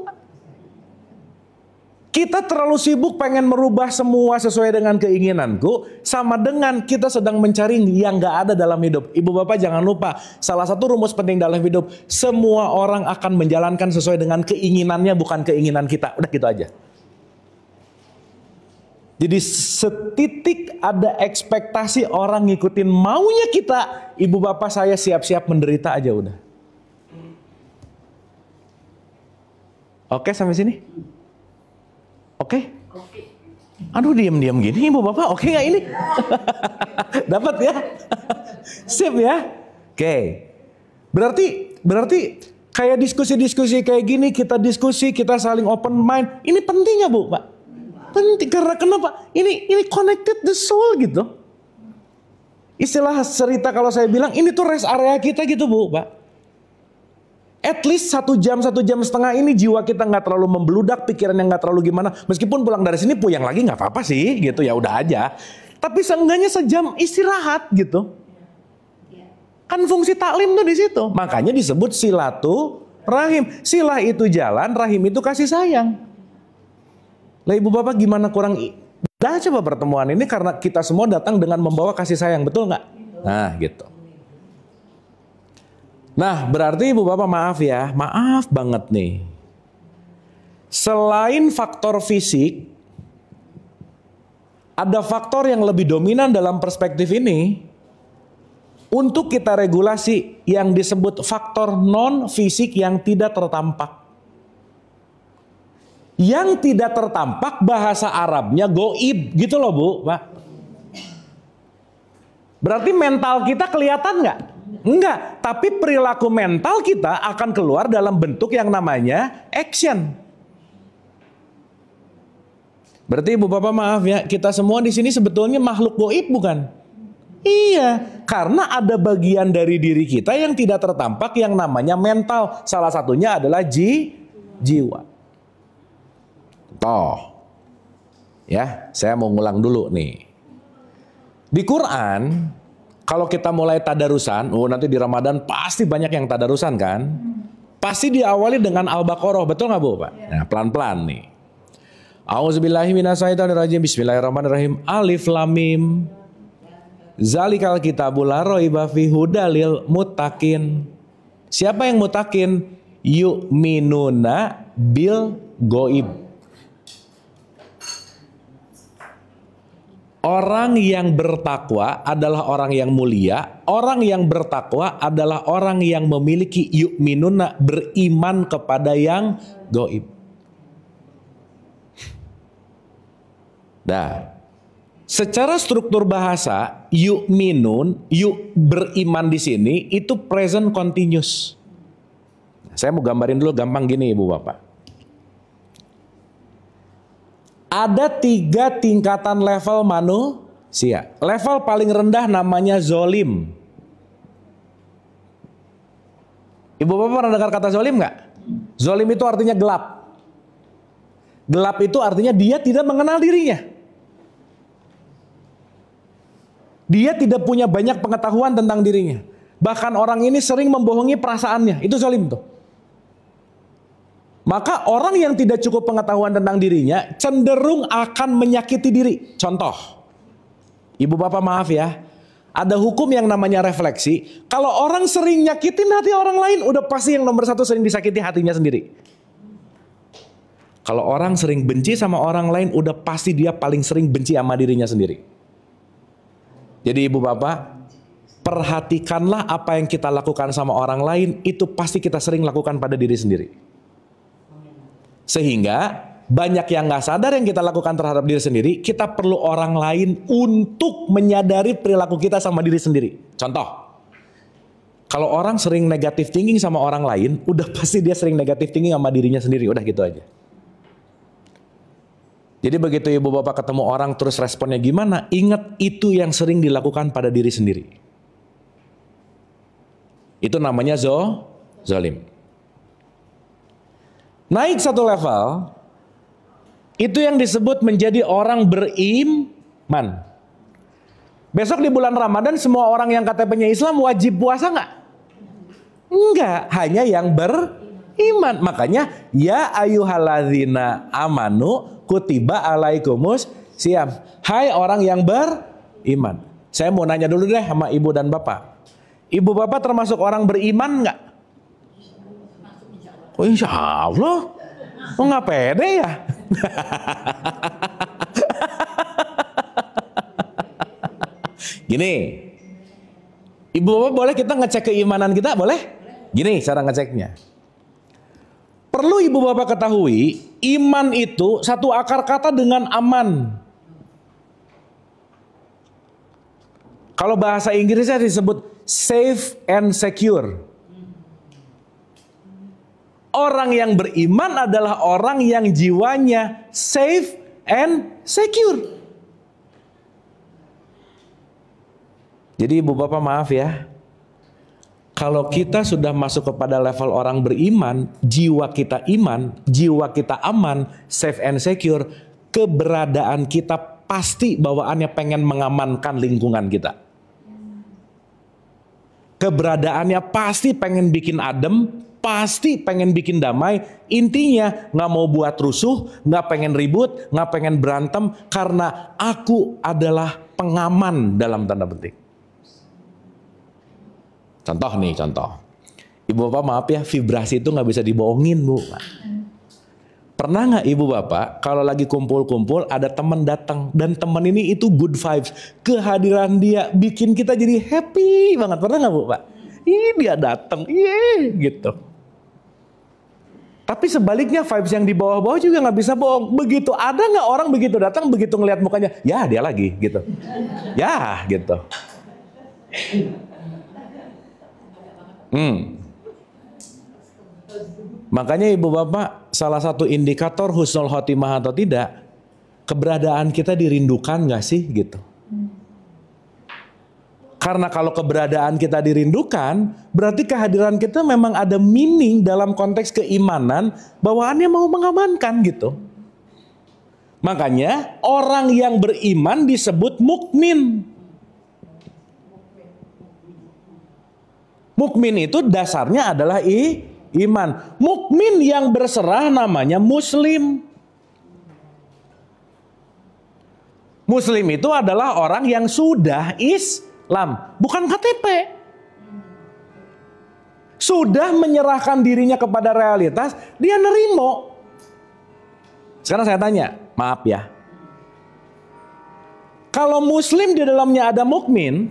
Kita terlalu sibuk pengen merubah semua sesuai dengan keinginanku, sama dengan kita sedang mencari yang nggak ada dalam hidup. Ibu Bapak jangan lupa, salah satu rumus penting dalam hidup, semua orang akan menjalankan sesuai dengan keinginannya, bukan keinginan kita. Udah gitu aja. Jadi setitik ada ekspektasi orang ngikutin maunya kita, Ibu Bapak saya siap-siap menderita aja udah. Oke sampai sini? Oke? Aduh diam-diam gini Ibu Bapak, oke nggak ini? Dapat ya? Sip ya? Oke. Berarti kayak diskusi-diskusi kayak gini, kita diskusi, kita saling open mind. Ini penting ya Bu, Pak? Penting karena kenapa? Ini connected the soul gitu. Istilah cerita kalau saya bilang ini tuh rest area kita gitu Bu, Pak. At least 1 jam, 1,5 jam ini jiwa kita nggak terlalu membeludak, pikirannya nggak terlalu gimana. Meskipun pulang dari sini puyeng lagi nggak apa-apa sih, gitu ya udah aja. Tapi seenggaknya sejam istirahat gitu. Kan fungsi taklim tuh di situ. Makanya disebut silaturahim. Silah itu jalan, rahim itu kasih sayang. Lah Ibu Bapak gimana kurang? Dah coba pertemuan ini karena kita semua datang dengan membawa kasih sayang, betul nggak? Nah gitu. Nah berarti Ibu Bapak maaf ya, maaf banget nih. Selain faktor fisik, ada faktor yang lebih dominan dalam perspektif ini. Untuk kita regulasi yang disebut faktor non fisik yang tidak tertampak. Yang tidak tertampak bahasa Arabnya goib gitu loh Bu, Pak. Berarti mental kita kelihatan nggak? Enggak, tapi perilaku mental kita akan keluar dalam bentuk yang namanya action. Berarti Ibu Bapak maaf ya, kita semua di sini sebetulnya makhluk goib bukan? Iya, karena ada bagian dari diri kita yang tidak tertampak yang namanya mental. Salah satunya adalah jiwa. Toh, ya, saya mau ngulang dulu nih. Di Quran, kalau kita mulai tadarusan, nanti di Ramadan pasti banyak yang tadarusan kan? Pasti diawali dengan Al-Baqarah, betul nggak Bu, Pak? Nah, pelan-pelan nih. A'udzubillahi minasyaitonirrajim. Bismillahirrahmanirrahim. Alif lam mim. Zalikal kitabul la raiba fihi hudalil muttaqin. Siapa yang muttaqin? Yu'minuna bil ghaib. Orang yang bertakwa adalah orang yang mulia. Orang yang bertakwa adalah orang yang memiliki yu'minuna, beriman kepada yang gaib. Nah, secara struktur bahasa, yu'minun, beriman di sini itu present continuous. Saya mau gambarin dulu gampang gini Ibu Bapak. Ada 3 tingkatan level manusia. Level paling rendah namanya zolim. Ibu Bapak pernah dengar kata zolim nggak? Zolim itu artinya gelap. Gelap itu artinya dia tidak mengenal dirinya. Dia tidak punya banyak pengetahuan tentang dirinya. Bahkan orang ini sering membohongi perasaannya. Itu zalim tuh. Maka orang yang tidak cukup pengetahuan tentang dirinya cenderung akan menyakiti diri. Contoh, ibu bapak maaf ya, ada hukum yang namanya refleksi. Kalau orang sering nyakitin hati orang lain, udah pasti yang nomor satu sering disakiti hatinya sendiri. Kalau orang sering benci sama orang lain, udah pasti dia paling sering benci sama dirinya sendiri. Jadi ibu bapak, perhatikanlah apa yang kita lakukan sama orang lain, itu pasti kita sering lakukan pada diri sendiri. Sehingga banyak yang gak sadar yang kita lakukan terhadap diri sendiri, kita perlu orang lain untuk menyadari perilaku kita sama diri sendiri. Contoh, kalau orang sering negatif thinking sama orang lain, udah pasti dia sering negatif thinking sama dirinya sendiri, udah gitu aja. Jadi begitu ibu bapak ketemu orang terus responnya gimana, ingat itu yang sering dilakukan pada diri sendiri. Itu namanya zalim. Naik satu level, itu yang disebut menjadi orang beriman. Besok di bulan Ramadan semua orang yang KTP-nya Islam wajib puasa nggak? Enggak, hanya yang beriman. Makanya ya ayyuhalladzina amanu kutiba alaikumus siyam. Hai orang yang beriman. Saya mau nanya dulu deh sama ibu dan bapak. Ibu bapak termasuk orang beriman nggak? Oh insya Allah. Oh nggak pede ya? Gini, ibu bapak boleh kita ngecek keimanan kita? Boleh? Gini cara ngeceknya. Perlu ibu bapak ketahui, iman itu satu akar kata dengan aman. Kalau bahasa Inggrisnya disebut safe and secure. Orang yang beriman adalah orang yang jiwanya safe and secure. Jadi ibu bapak maaf ya, kalau kita sudah masuk kepada level orang beriman, jiwa kita iman, jiwa kita aman, safe and secure, keberadaan kita pasti bawaannya pengen mengamankan lingkungan kita. Keberadaannya pasti pengen bikin adem, pasti pengen bikin damai. Intinya gak mau buat rusuh, gak pengen ribut, gak pengen berantem, karena aku adalah pengaman dalam tanda petik. Contoh nih, contoh. Ibu bapak maaf ya, vibrasi itu gak bisa dibohongin bu. Pernah gak ibu bapak kalau lagi kumpul-kumpul ada teman datang, dan teman ini itu good vibes, kehadiran dia bikin kita jadi happy banget. Pernah gak bu pak? Ih dia datang, gitu. Tapi sebaliknya vibes yang di bawah-bawah juga gak bisa bohong. Begitu ada gak orang begitu datang, begitu ngeliat mukanya, ya dia lagi gitu. Ya gitu. Makanya ibu bapak, salah satu indikator husnul khotimah atau tidak, keberadaan kita dirindukan gak sih gitu. Karena kalau keberadaan kita dirindukan, berarti kehadiran kita memang ada meaning dalam konteks keimanan, bawaannya mau mengamankan gitu. Makanya orang yang beriman disebut mukmin. Mukmin itu dasarnya adalah iman. Mukmin yang berserah namanya muslim. Muslim itu adalah orang yang sudah Islam, bukan KTP. Sudah menyerahkan dirinya kepada realitas, dia nerimo. Sekarang saya tanya, maaf ya. Kalau muslim di dalamnya ada mukmin,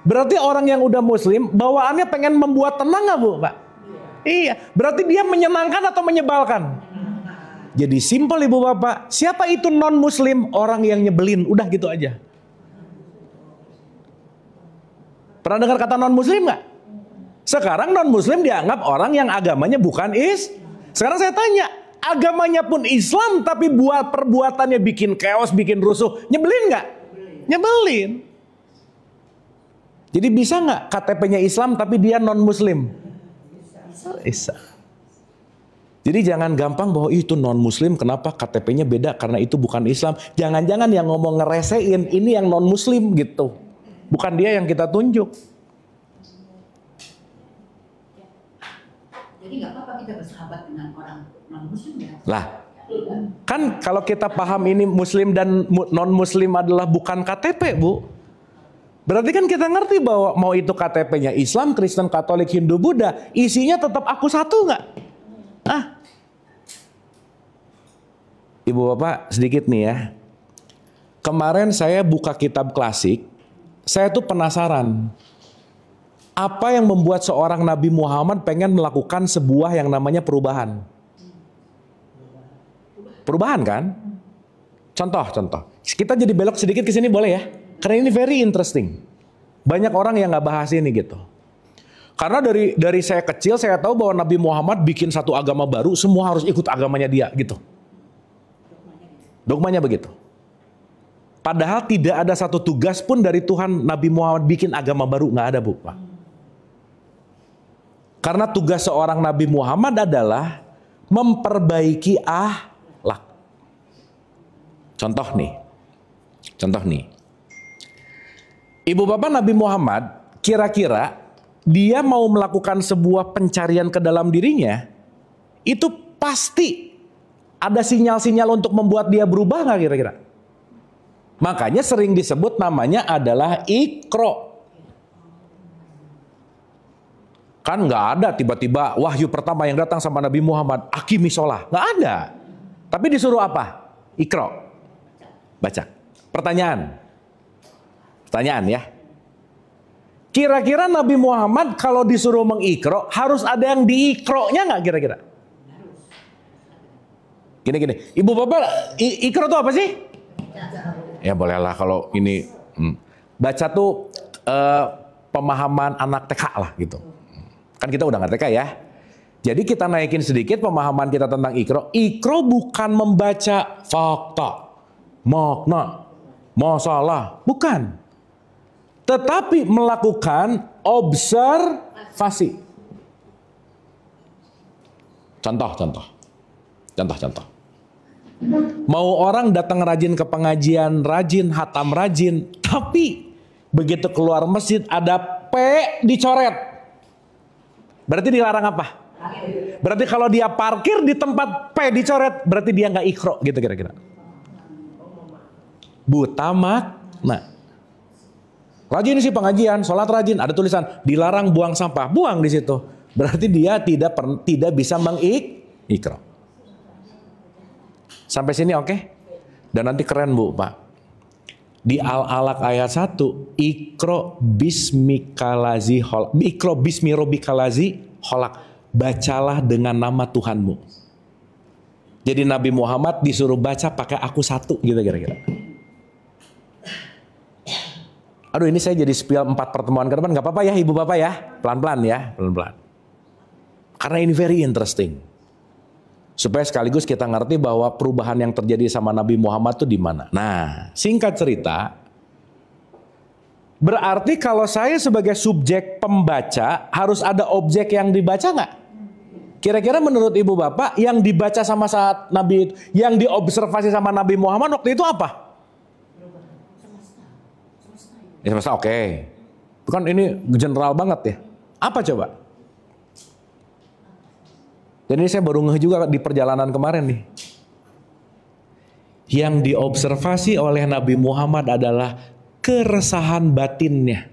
berarti orang yang udah muslim bawaannya pengen membuat tenang gak bu pak? Iya, berarti dia menyenangkan atau menyebalkan? Jadi simpel ibu bapak, siapa itu non muslim? Orang yang nyebelin, udah gitu aja. Pernah dengar kata non muslim gak? Sekarang non muslim dianggap orang yang agamanya bukan Sekarang saya tanya, agamanya pun Islam tapi buat perbuatannya bikin chaos, bikin rusuh, nyebelin gak? Nyebelin. Jadi bisa nggak KTP-nya Islam tapi dia non Muslim? Bisa. Jadi jangan gampang bahwa itu non Muslim, kenapa KTP-nya beda karena itu bukan Islam. Jangan-jangan yang ngomong ngeresein ini yang non Muslim gitu. Bukan dia yang kita tunjuk. Jadi nggak apa-apa kita bersahabat dengan orang non-muslim ya. Lah, kan kalau kita paham ini muslim dan non-muslim adalah bukan KTP, Bu. Berarti kan kita ngerti bahwa mau itu KTP-nya Islam, Kristen, Katolik, Hindu, Buddha, isinya tetap aku satu nggak? Ibu Bapak sedikit nih ya. Kemarin saya buka kitab klasik, saya tuh penasaran. Apa yang membuat seorang Nabi Muhammad pengen melakukan sebuah yang namanya perubahan? Perubahan kan? Contoh. Kita jadi belok sedikit ke sini boleh ya? Karena ini very interesting. Banyak orang yang nggak bahas ini gitu. Karena dari saya kecil saya tahu bahwa Nabi Muhammad bikin satu agama baru, semua harus ikut agamanya dia gitu. Dogmanya begitu. Padahal tidak ada satu tugas pun dari Tuhan Nabi Muhammad bikin agama baru, nggak ada, Bu. Pak. Karena tugas seorang Nabi Muhammad adalah memperbaiki akhlak. Contoh nih. Ibu bapak Nabi Muhammad, kira-kira dia mau melakukan sebuah pencarian ke dalam dirinya, itu pasti ada sinyal-sinyal untuk membuat dia berubah nggak kira-kira? Makanya sering disebut namanya adalah Iqra. Kan nggak ada tiba-tiba wahyu pertama yang datang sama Nabi Muhammad, Aqimi sholah. Nggak ada. Tapi disuruh apa? Iqra. Baca. Pertanyaan ya. Kira-kira Nabi Muhammad kalau disuruh mengikro harus ada yang diikro-nya nggak kira-kira? Gini. Ibu bapak, ikro itu apa sih? Ya bolehlah kalau ini. Baca tuh pemahaman anak TK lah gitu. Kan kita udah nggak TK ya. Jadi kita naikin sedikit pemahaman kita tentang ikro. Ikro bukan membaca fakta, makna, masalah. Bukan. Tetapi melakukan observasi. Contoh. Mau orang datang rajin ke pengajian, rajin, hatam rajin. Tapi begitu keluar masjid ada P dicoret. Berarti dilarang apa? Berarti kalau dia parkir di tempat P dicoret, berarti dia nggak ikro gitu kira-kira. Buta makna. Rajin sih pengajian, sholat rajin, ada tulisan dilarang buang sampah, buang di situ. Berarti dia tidak bisa mengikro. Sampai sini oke? Dan nanti keren Bu, Pak. Di Al-Alaq ayat 1, Iqra bismikalazi holak. Iqra bismi robikalazi holak. Bacalah dengan nama Tuhanmu. Jadi Nabi Muhammad disuruh baca pakai aku satu gitu kira-kira. Aduh ini saya jadi spill 4 pertemuan ke depan. Gak apa-apa ya ibu bapak ya. Pelan-pelan ya. Pelan-pelan. Karena ini very interesting. Supaya sekaligus kita ngerti bahwa perubahan yang terjadi sama Nabi Muhammad itu di mana. Nah, singkat cerita, berarti kalau saya sebagai subjek pembaca harus ada objek yang dibaca nggak? Kira-kira menurut ibu bapak yang dibaca sama saat Nabi, yang diobservasi sama Nabi Muhammad waktu itu apa? Ya semesta oke. Itu kan ini general banget ya. Apa coba? Dan ini saya baru ngeh juga di perjalanan kemarin nih. Yang diobservasi oleh Nabi Muhammad adalah keresahan batinnya.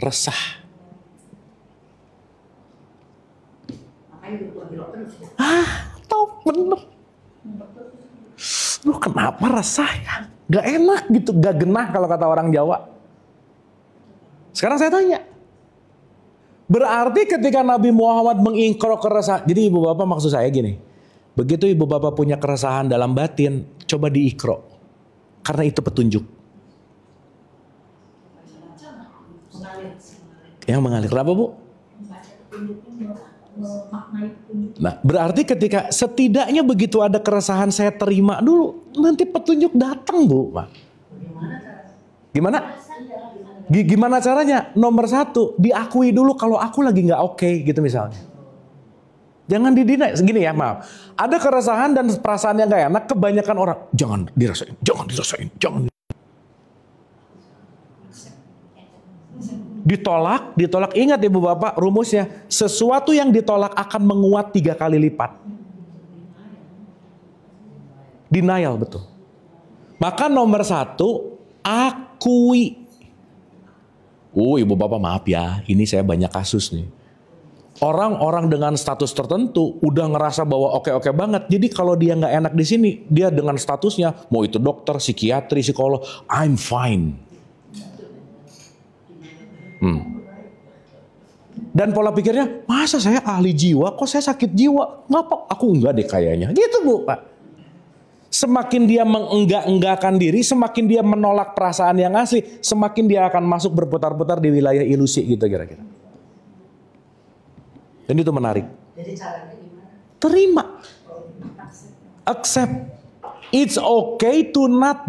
Resah. Tahu bener. Lu kenapa resah ya? Gak enak gitu, gak genah kalau kata orang Jawa. Sekarang saya tanya. Berarti ketika Nabi Muhammad mengingkro keresahan, jadi ibu bapak maksud saya gini, begitu ibu bapak punya keresahan dalam batin, coba diikro, karena itu petunjuk. Yang mengalir, kenapa Bu? Nah, berarti ketika setidaknya begitu ada keresahan saya terima dulu, nanti petunjuk datang Bu. Gimana? Gimana caranya? Nomor 1, diakui dulu kalau aku lagi nggak oke gitu misalnya. Jangan didinai. Segini ya, maaf. Ada keresahan dan perasaan yang nggak enak, kebanyakan orang jangan dirasain. Ditolak. Ingat ibu bapak rumusnya. Sesuatu yang ditolak akan menguat 3 kali lipat. Denial, betul. Maka nomor 1, akui. Ibu bapak maaf ya, ini saya banyak kasus nih. Orang-orang dengan status tertentu udah ngerasa bahwa oke-oke banget. Jadi kalau dia nggak enak di sini, dia dengan statusnya, mau itu dokter, psikiatri, psikolog, I'm fine. Dan pola pikirnya, masa saya ahli jiwa, kok saya sakit jiwa? Ngapa? Aku enggak deh kayaknya. Gitu bu, Pak. Semakin dia mengenggak-enggakkan diri, semakin dia menolak perasaan yang asli, semakin dia akan masuk berputar-putar di wilayah ilusi gitu kira-kira. Dan itu menarik. Jadi caranya gimana? Terima. Accept. It's okay to not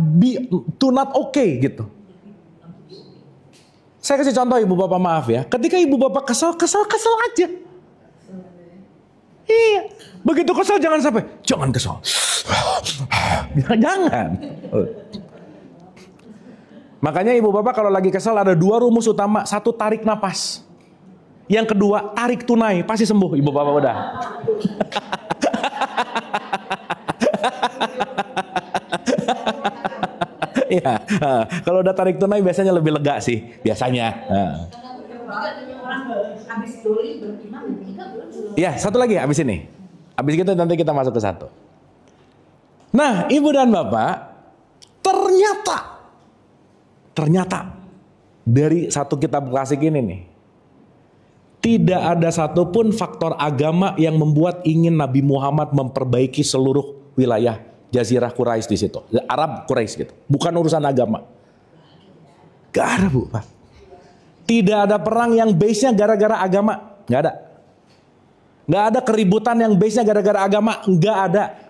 okay gitu. Saya kasih contoh ibu bapak, maaf ya. Ketika ibu bapak kesal aja. Iya. Begitu kesal jangan kesal. Jangan. Makanya ibu bapak kalau lagi kesal ada 2 rumus utama. 1, tarik napas. Yang kedua, tarik tunai, pasti sembuh ibu bapak udah. Iya, kalau udah tarik tunai biasanya lebih lega sih, biasanya. Iya, 1 lagi habis ini. Habis itu nanti kita masuk ke 1. Nah, ibu dan bapak, ternyata dari 1 kitab klasik ini nih, tidak ada satupun faktor agama yang membuat ingin Nabi Muhammad memperbaiki seluruh wilayah Jazirah Quraisy di situ, Arab Quraisy gitu. Bukan urusan agama. Gak ada bu, Pak. Tidak ada perang yang base-nya gara-gara agama, gak ada. Gak ada keributan yang base-nya gara-gara agama, gak ada.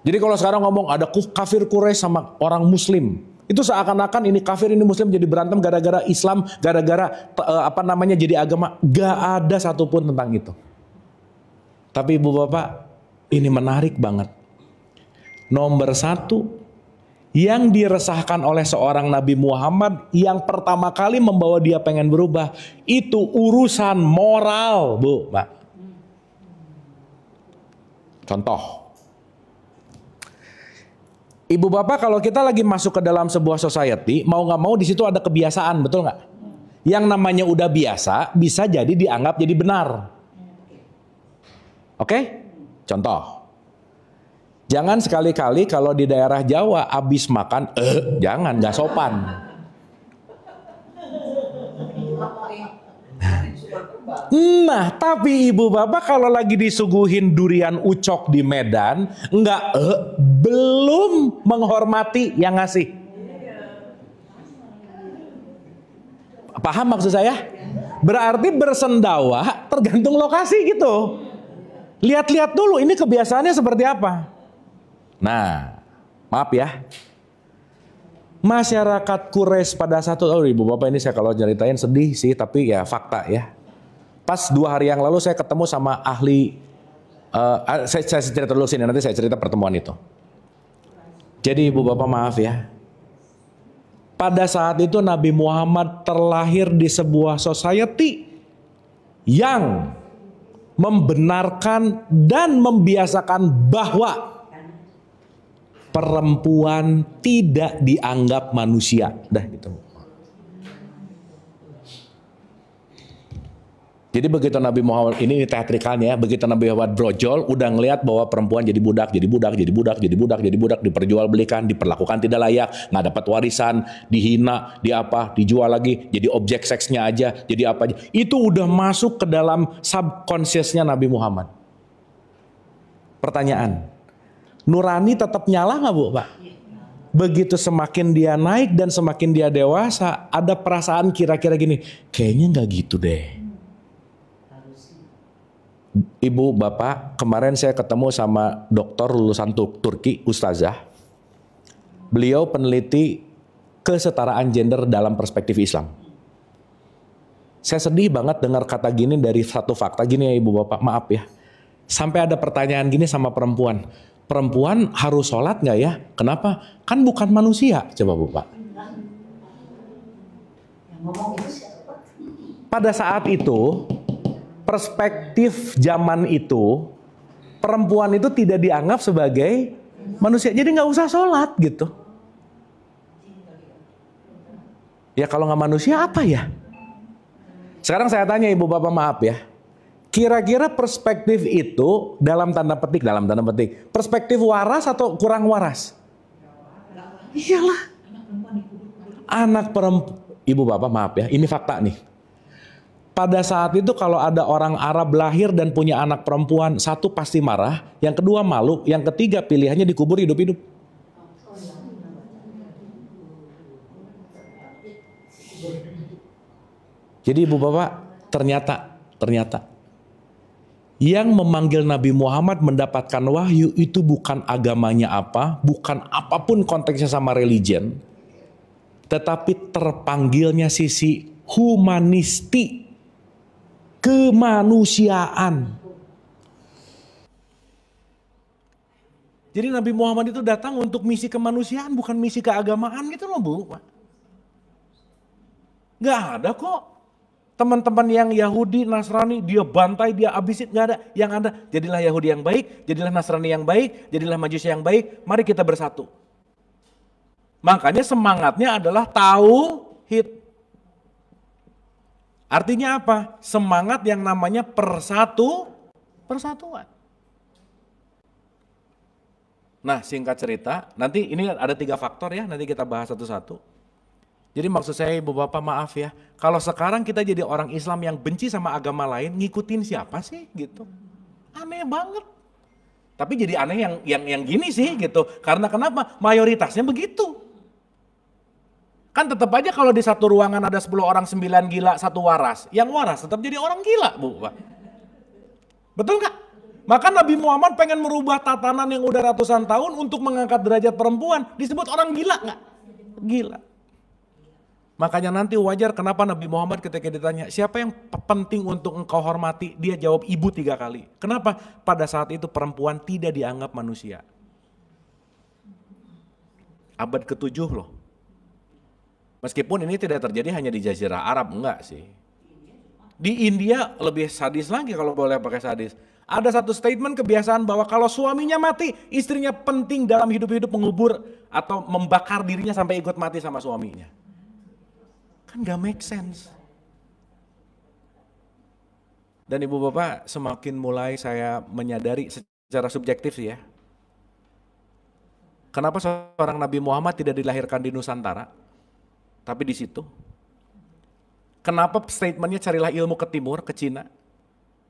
Jadi kalau sekarang ngomong ada kafir Quraisy sama orang Muslim, itu seakan-akan ini kafir ini Muslim jadi berantem gara-gara Islam, gara-gara jadi agama. Gak ada satupun tentang itu. Tapi ibu bapak, ini menarik banget. Nomor 1, yang diresahkan oleh seorang Nabi Muhammad yang pertama kali membawa dia pengen berubah, itu urusan moral, bu, pak. Contoh. Ibu bapak, kalau kita lagi masuk ke dalam sebuah society, mau nggak mau di situ ada kebiasaan, betul nggak? Yang namanya udah biasa, bisa jadi dianggap jadi benar. Oke? Contoh. Jangan sekali-kali kalau di daerah Jawa habis makan, jangan, nggak sopan. Nah, tapi ibu bapak kalau lagi disuguhin durian ucok di Medan, belum menghormati yang ngasih. Paham maksud saya? Berarti bersendawa tergantung lokasi gitu. Lihat-lihat dulu ini kebiasaannya seperti apa. Nah, maaf ya. Masyarakat Quraisy pada ibu bapak ini saya kalau ceritain sedih sih, tapi ya fakta ya. Pas 2 hari yang lalu saya ketemu sama ahli, saya cerita dulu sini, nanti saya cerita pertemuan itu. Jadi ibu bapak maaf ya. Pada saat itu Nabi Muhammad terlahir di sebuah society yang membenarkan dan membiasakan bahwa perempuan tidak dianggap manusia. Dah gitu. Jadi begitu Nabi Muhammad, ini teatrikalnya, begitu Nabi Muhammad brojol, udah ngelihat bahwa perempuan jadi budak, diperjualbelikan, diperlakukan tidak layak, nggak dapat warisan, dihina, dijual lagi, jadi objek seksnya aja, jadi apa aja. Itu udah masuk ke dalam subconsciousnya Nabi Muhammad. Pertanyaan, nurani tetap nyala nggak bu, Pak? Begitu semakin dia naik dan semakin dia dewasa, ada perasaan kira-kira gini, kayaknya nggak gitu deh. Ibu, bapak, kemarin saya ketemu sama dokter lulusan Turki, Ustazah. Beliau peneliti kesetaraan gender dalam perspektif Islam. Saya sedih banget dengar kata gini dari satu fakta gini ya ibu bapak, maaf ya. Sampai ada pertanyaan gini sama perempuan. Perempuan harus sholat nggak ya? Kenapa? Kan bukan manusia. Coba bu pak. Yang ngomong itu siapa? pada saat itu, perspektif zaman itu, perempuan itu tidak dianggap sebagai manusia. Jadi nggak usah sholat gitu. Ya kalau nggak manusia apa ya? Sekarang saya tanya ibu bapak, maaf ya. Kira-kira perspektif itu dalam tanda petik, perspektif waras atau kurang waras? Iyalah. Anak perempuan, ibu bapak maaf ya, ini fakta nih. Pada saat itu kalau ada orang Arab lahir dan punya anak perempuan, satu pasti marah, yang kedua malu, yang ketiga pilihannya dikubur hidup-hidup. Jadi ibu bapak, ternyata yang memanggil Nabi Muhammad mendapatkan wahyu itu bukan agamanya apa, bukan apapun konteksnya sama religion, tetapi terpanggilnya sisi humanisti, kemanusiaan. Jadi Nabi Muhammad itu datang untuk misi kemanusiaan, bukan misi keagamaan gitu loh Bu. Gak ada kok. Teman-teman yang Yahudi, Nasrani, dia bantai, dia abisin, gak ada. Yang ada, jadilah Yahudi yang baik, jadilah Nasrani yang baik, jadilah Majusi yang baik, mari kita bersatu. Makanya semangatnya adalah tauhid. Artinya apa? Semangat yang namanya persatuan. Nah singkat cerita, nanti ini ada 3 faktor ya, nanti kita bahas satu-satu. Jadi maksud saya ibu bapak maaf ya, kalau sekarang kita jadi orang Islam yang benci sama agama lain, ngikutin siapa sih gitu? Aneh banget. Tapi jadi aneh yang gini sih gitu. Karena kenapa? Mayoritasnya begitu. Kan tetap aja kalau di satu ruangan ada 10 orang, 9 gila, 1 waras. Yang waras tetap jadi orang gila Bu. Betul nggak? Maka Nabi Muhammad pengen merubah tatanan yang udah ratusan tahun untuk mengangkat derajat perempuan. Disebut orang gila nggak? Gila. Makanya nanti wajar kenapa Nabi Muhammad ketika ditanya siapa yang penting untuk engkau hormati, dia jawab ibu 3 kali. Kenapa? Pada saat itu perempuan tidak dianggap manusia. Abad ke-7 loh. Meskipun ini tidak terjadi hanya di Jazirah Arab, enggak sih. Di India lebih sadis lagi kalau boleh pakai sadis. Ada satu statement kebiasaan bahwa kalau suaminya mati, istrinya penting dalam hidup-hidup mengubur atau membakar dirinya sampai ikut mati sama suaminya. Kan gak make sense. Dan ibu bapak semakin mulai saya menyadari secara subjektif sih ya. Kenapa seorang Nabi Muhammad tidak dilahirkan di Nusantara, tapi di situ? Kenapa statementnya carilah ilmu ke timur, ke Cina?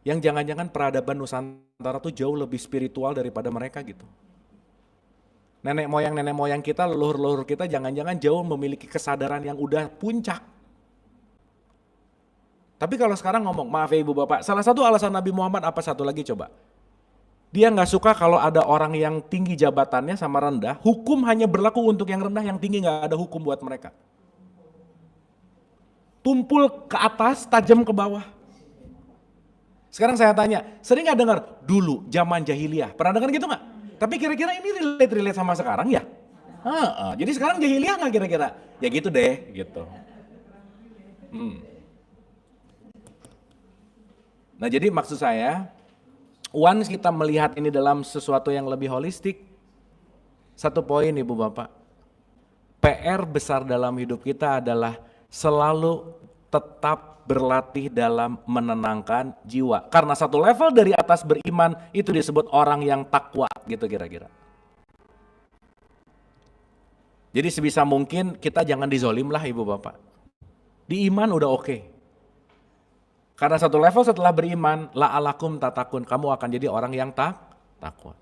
Yang jangan-jangan peradaban Nusantara tuh jauh lebih spiritual daripada mereka gitu. Nenek moyang kita, leluhur-leluhur kita jangan-jangan jauh memiliki kesadaran yang udah puncak. Tapi kalau sekarang ngomong, maaf ya ibu bapak, salah satu alasan Nabi Muhammad apa satu lagi coba? Dia nggak suka kalau ada orang yang tinggi jabatannya sama rendah, hukum hanya berlaku untuk yang rendah, yang tinggi nggak ada hukum buat mereka. Tumpul ke atas, tajam ke bawah. Sekarang saya tanya, sering nggak dengar dulu zaman jahiliyah? Pernah dengar gitu nggak? Tapi kira-kira ini relate sama sekarang ya? Jadi sekarang jahiliyah nggak kira-kira? Ya gitu deh, gitu. Nah jadi maksud saya, once kita melihat ini dalam sesuatu yang lebih holistik, satu poin ibu bapak, PR besar dalam hidup kita adalah selalu tetap berlatih dalam menenangkan jiwa. Karena satu level dari atas beriman itu disebut orang yang takwa gitu kira-kira. Jadi sebisa mungkin kita jangan dizolim lah ibu bapak. Di iman udah oke. Karena satu level setelah beriman, la'alakum tatakun, kamu akan jadi orang yang takwa.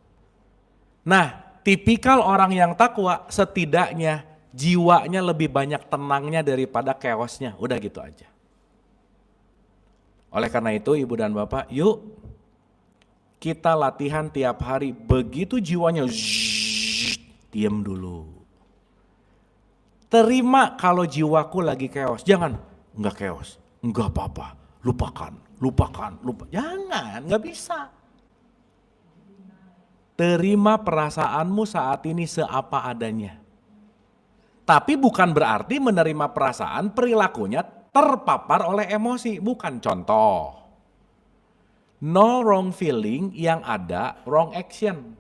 Nah, tipikal orang yang takwa setidaknya jiwanya lebih banyak tenangnya daripada chaosnya. Udah gitu aja. Oleh karena itu ibu dan bapak, yuk kita latihan tiap hari. Begitu jiwanya diam dulu. Terima kalau jiwaku lagi chaos. Jangan, enggak chaos, enggak apa-apa. Lupakan. Jangan, nggak bisa. Terima perasaanmu saat ini seapa adanya. Tapi bukan berarti menerima perasaan perilakunya terpapar oleh emosi, bukan contoh. No wrong feeling, yang ada wrong action.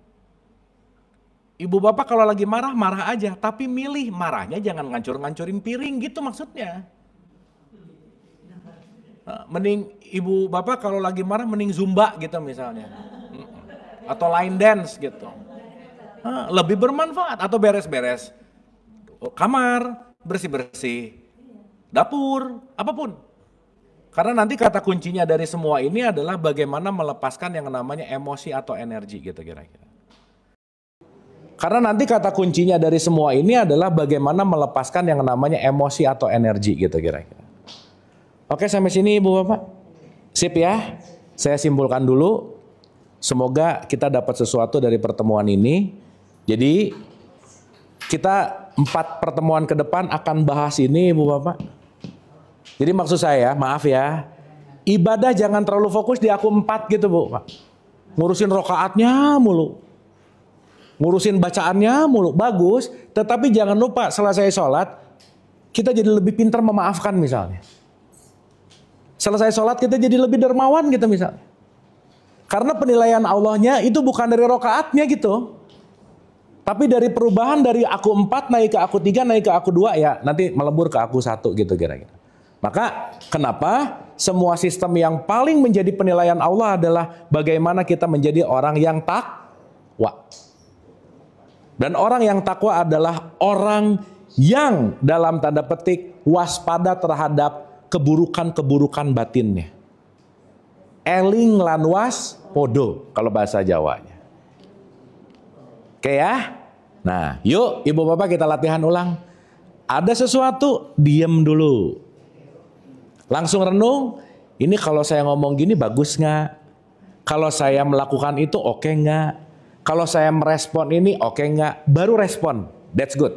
Ibu bapak kalau lagi marah, marah aja, tapi milih marahnya jangan ngancur-ngancurin piring gitu maksudnya. Mending ibu bapak kalau lagi marah mending zumba gitu misalnya. Atau line dance gitu. Lebih bermanfaat, atau beres-beres kamar, bersih-bersih dapur, apapun. Karena nanti kata kuncinya dari semua ini adalah bagaimana melepaskan yang namanya emosi atau energi gitu kira-kira. Karena nanti kata kuncinya dari semua ini adalah bagaimana melepaskan yang namanya emosi atau energi gitu kira-kira. Oke, sampai sini Ibu Bapak. Sip ya. Saya simpulkan dulu. Semoga kita dapat sesuatu dari pertemuan ini. Jadi kita 4 pertemuan ke depan akan bahas ini Ibu Bapak. Jadi maksud saya, maaf ya, ibadah jangan terlalu fokus di aku 4 gitu Bu Pak. Ngurusin rokaatnya mulu. Ngurusin bacaannya mulu, bagus, tetapi jangan lupa selesai sholat, kita jadi lebih pintar memaafkan misalnya. Selesai sholat kita jadi lebih dermawan gitu misalnya. Karena penilaian Allahnya itu bukan dari rokaatnya gitu. Tapi dari perubahan dari aku 4 naik ke aku 3, naik ke aku 2, ya nanti melebur ke aku 1 gitu kira-kira. Maka kenapa semua sistem yang paling menjadi penilaian Allah adalah bagaimana kita menjadi orang yang takwa. Dan orang yang takwa adalah orang yang dalam tanda petik waspada terhadap keburukan-keburukan batinnya. Eling lan podo kalau bahasa Jawanya. Oke ya? Nah, yuk Ibu Bapak kita latihan ulang. Ada sesuatu, diem dulu. Langsung renung, ini kalau saya ngomong gini bagus nggak? Kalau saya melakukan itu oke nggak? Kalau saya merespon ini oke nggak? Baru respon, that's good.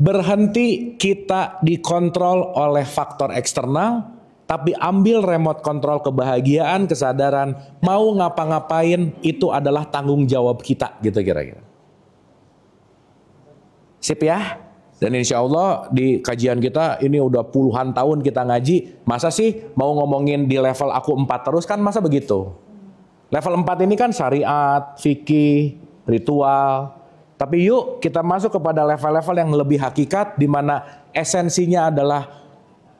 Berhenti kita dikontrol oleh faktor eksternal, tapi ambil remote kontrol kebahagiaan, kesadaran, mau ngapa-ngapain itu adalah tanggung jawab kita gitu kira-kira. Sip ya? Dan insya Allah di kajian kita ini udah puluhan tahun kita ngaji, masa sih mau ngomongin di level aku 4 terus kan masa begitu? Level 4 ini kan syariat, fikih, ritual. Tapi yuk kita masuk kepada level-level yang lebih hakikat di mana esensinya adalah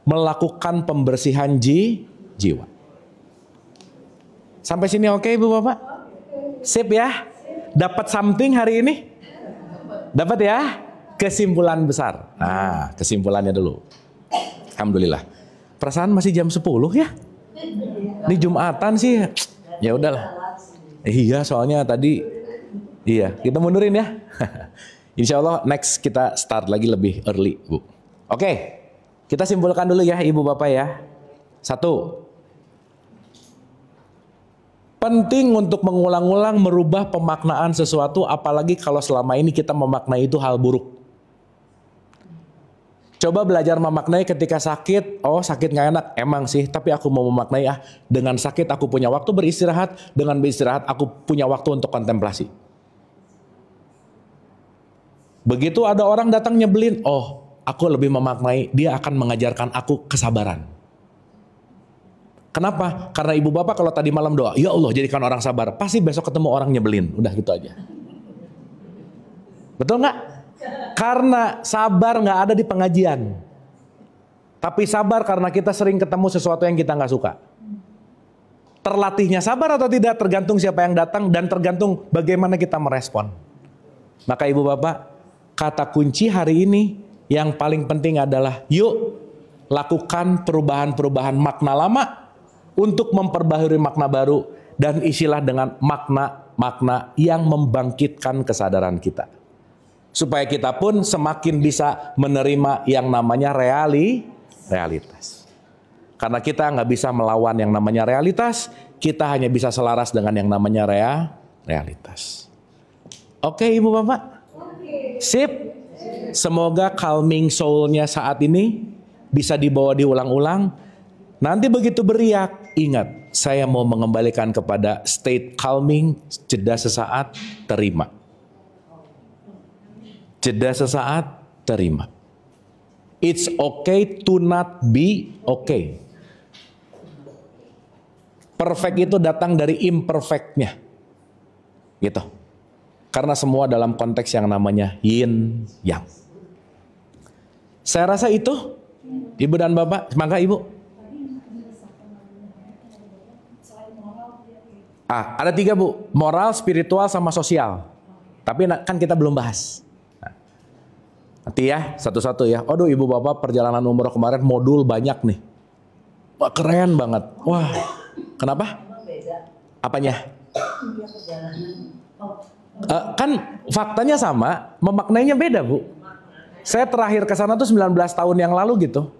melakukan pembersihan jiwa. Sampai sini oke Ibu Bapak? Sip ya? Dapat something hari ini? Dapat ya? Kesimpulan besar. Nah, kesimpulannya dulu. Alhamdulillah. Perasaan masih jam 10 ya? Ini Jumatan sih. Ya udahlah. Iya, soalnya tadi kita mundurin ya. Insya Allah next kita start lagi lebih early, Bu. Oke. Kita simpulkan dulu ya Ibu Bapak ya. 1. Penting untuk mengulang-ulang merubah pemaknaan sesuatu, apalagi kalau selama ini kita memaknai itu hal buruk. Coba belajar memaknai ketika sakit, oh sakit gak enak, emang sih, tapi aku mau memaknai dengan sakit aku punya waktu beristirahat, dengan beristirahat aku punya waktu untuk kontemplasi. Begitu ada orang datang nyebelin, oh aku lebih memaknai dia akan mengajarkan aku kesabaran. Kenapa? Karena Ibu Bapak kalau tadi malam doa, ya Allah jadikan orang sabar, pasti besok ketemu orang nyebelin, udah gitu aja. Betul nggak? Karena sabar nggak ada di pengajian. Tapi sabar karena kita sering ketemu sesuatu yang kita nggak suka. Terlatihnya sabar atau tidak tergantung siapa yang datang dan tergantung bagaimana kita merespon. Maka Ibu Bapak, kata kunci hari ini yang paling penting adalah yuk lakukan perubahan-perubahan makna lama untuk memperbaharui makna baru dan isilah dengan makna-makna yang membangkitkan kesadaran kita. Supaya kita pun semakin bisa menerima yang namanya realitas. Karena kita nggak bisa melawan yang namanya realitas, kita hanya bisa selaras dengan yang namanya realitas. Oke Ibu Bapak? Sip? Semoga calming soul-nya saat ini bisa dibawa diulang-ulang. Nanti begitu beriak, ingat, saya mau mengembalikan kepada state calming, jeda sesaat, terima. Jeda sesaat, terima. It's okay to not be okay. Perfect itu datang dari imperfectnya. Gitu. Karena semua dalam konteks yang namanya yin yang. Saya rasa itu, Ibu dan Bapak, mangga Ibu. Ada 3 Bu, moral, spiritual, sama sosial. Tapi kan kita belum bahas. Nanti ya, satu-satu ya. Aduh Ibu Bapak perjalanan umroh kemarin modul banyak nih. Wah keren banget. Wah, kenapa? Apanya? Kan faktanya sama, memaknainya beda Bu. Saya terakhir ke sana tuh 19 tahun yang lalu gitu.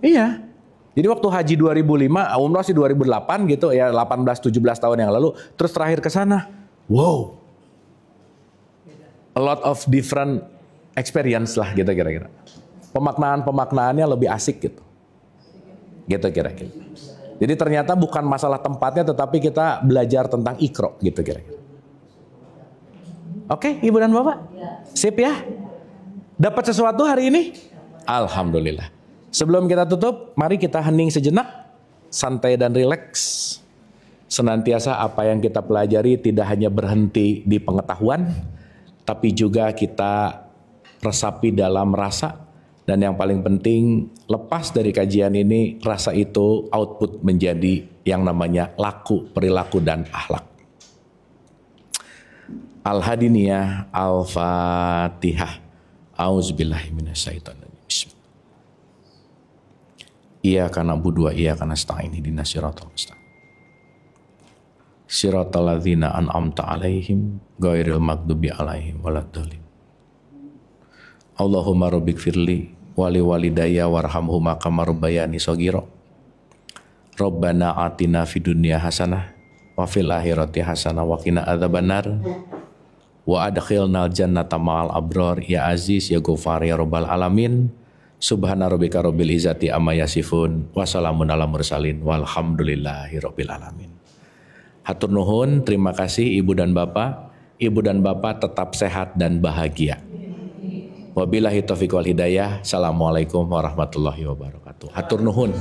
Iya. Jadi waktu haji 2005, umroh sih 2008 gitu ya, 18-17 tahun yang lalu. Terus terakhir ke sana, wow. A lot of different experience lah gitu kira-kira. Pemaknaan-pemaknaannya lebih asik gitu. Gitu kira-kira. Jadi ternyata bukan masalah tempatnya, tetapi kita belajar tentang ikro gitu kira-kira. Oke, Ibu dan Bapak? Sip ya? Dapat sesuatu hari ini? Alhamdulillah. Sebelum kita tutup, mari kita hening sejenak, santai dan rileks. Senantiasa apa yang kita pelajari tidak hanya berhenti di pengetahuan, tapi juga kita resapi dalam rasa. Dan yang paling penting, lepas dari kajian ini, rasa itu output menjadi yang namanya laku, perilaku, dan akhlak. Al-Hadiniyah, Al-Fatihah. Auzubillahiminasyaitonirrajim. Iyyaka na'budu wa iyyaka nasta'in ihdinas siratal mustaqim. Siratal ladzina an'amta 'alaihim ghairil maghdubi 'alaihim waladdallin. Allahumma rabbighfirli wa li walidayya warhamhuma kama rabbayani shaghira. Rabbana atina fid dunya hasanah wa fil akhirati hasanah wa qina adzabannar. Wa adkhilnal jannata ma'al abrar ya aziz ya ghafar ya rabbal alamin. Subhana rabbika rabbil izzati amma yasifun wa salamun ala mursalin walhamdulillahi rabbil alamin. Hatur nuhun, terima kasih Ibu dan Bapak. Ibu dan Bapak tetap sehat dan bahagia. Wabillahi taufiq wal hidayah. Assalamualaikum warahmatullahi wabarakatuh. Hatur nuhun.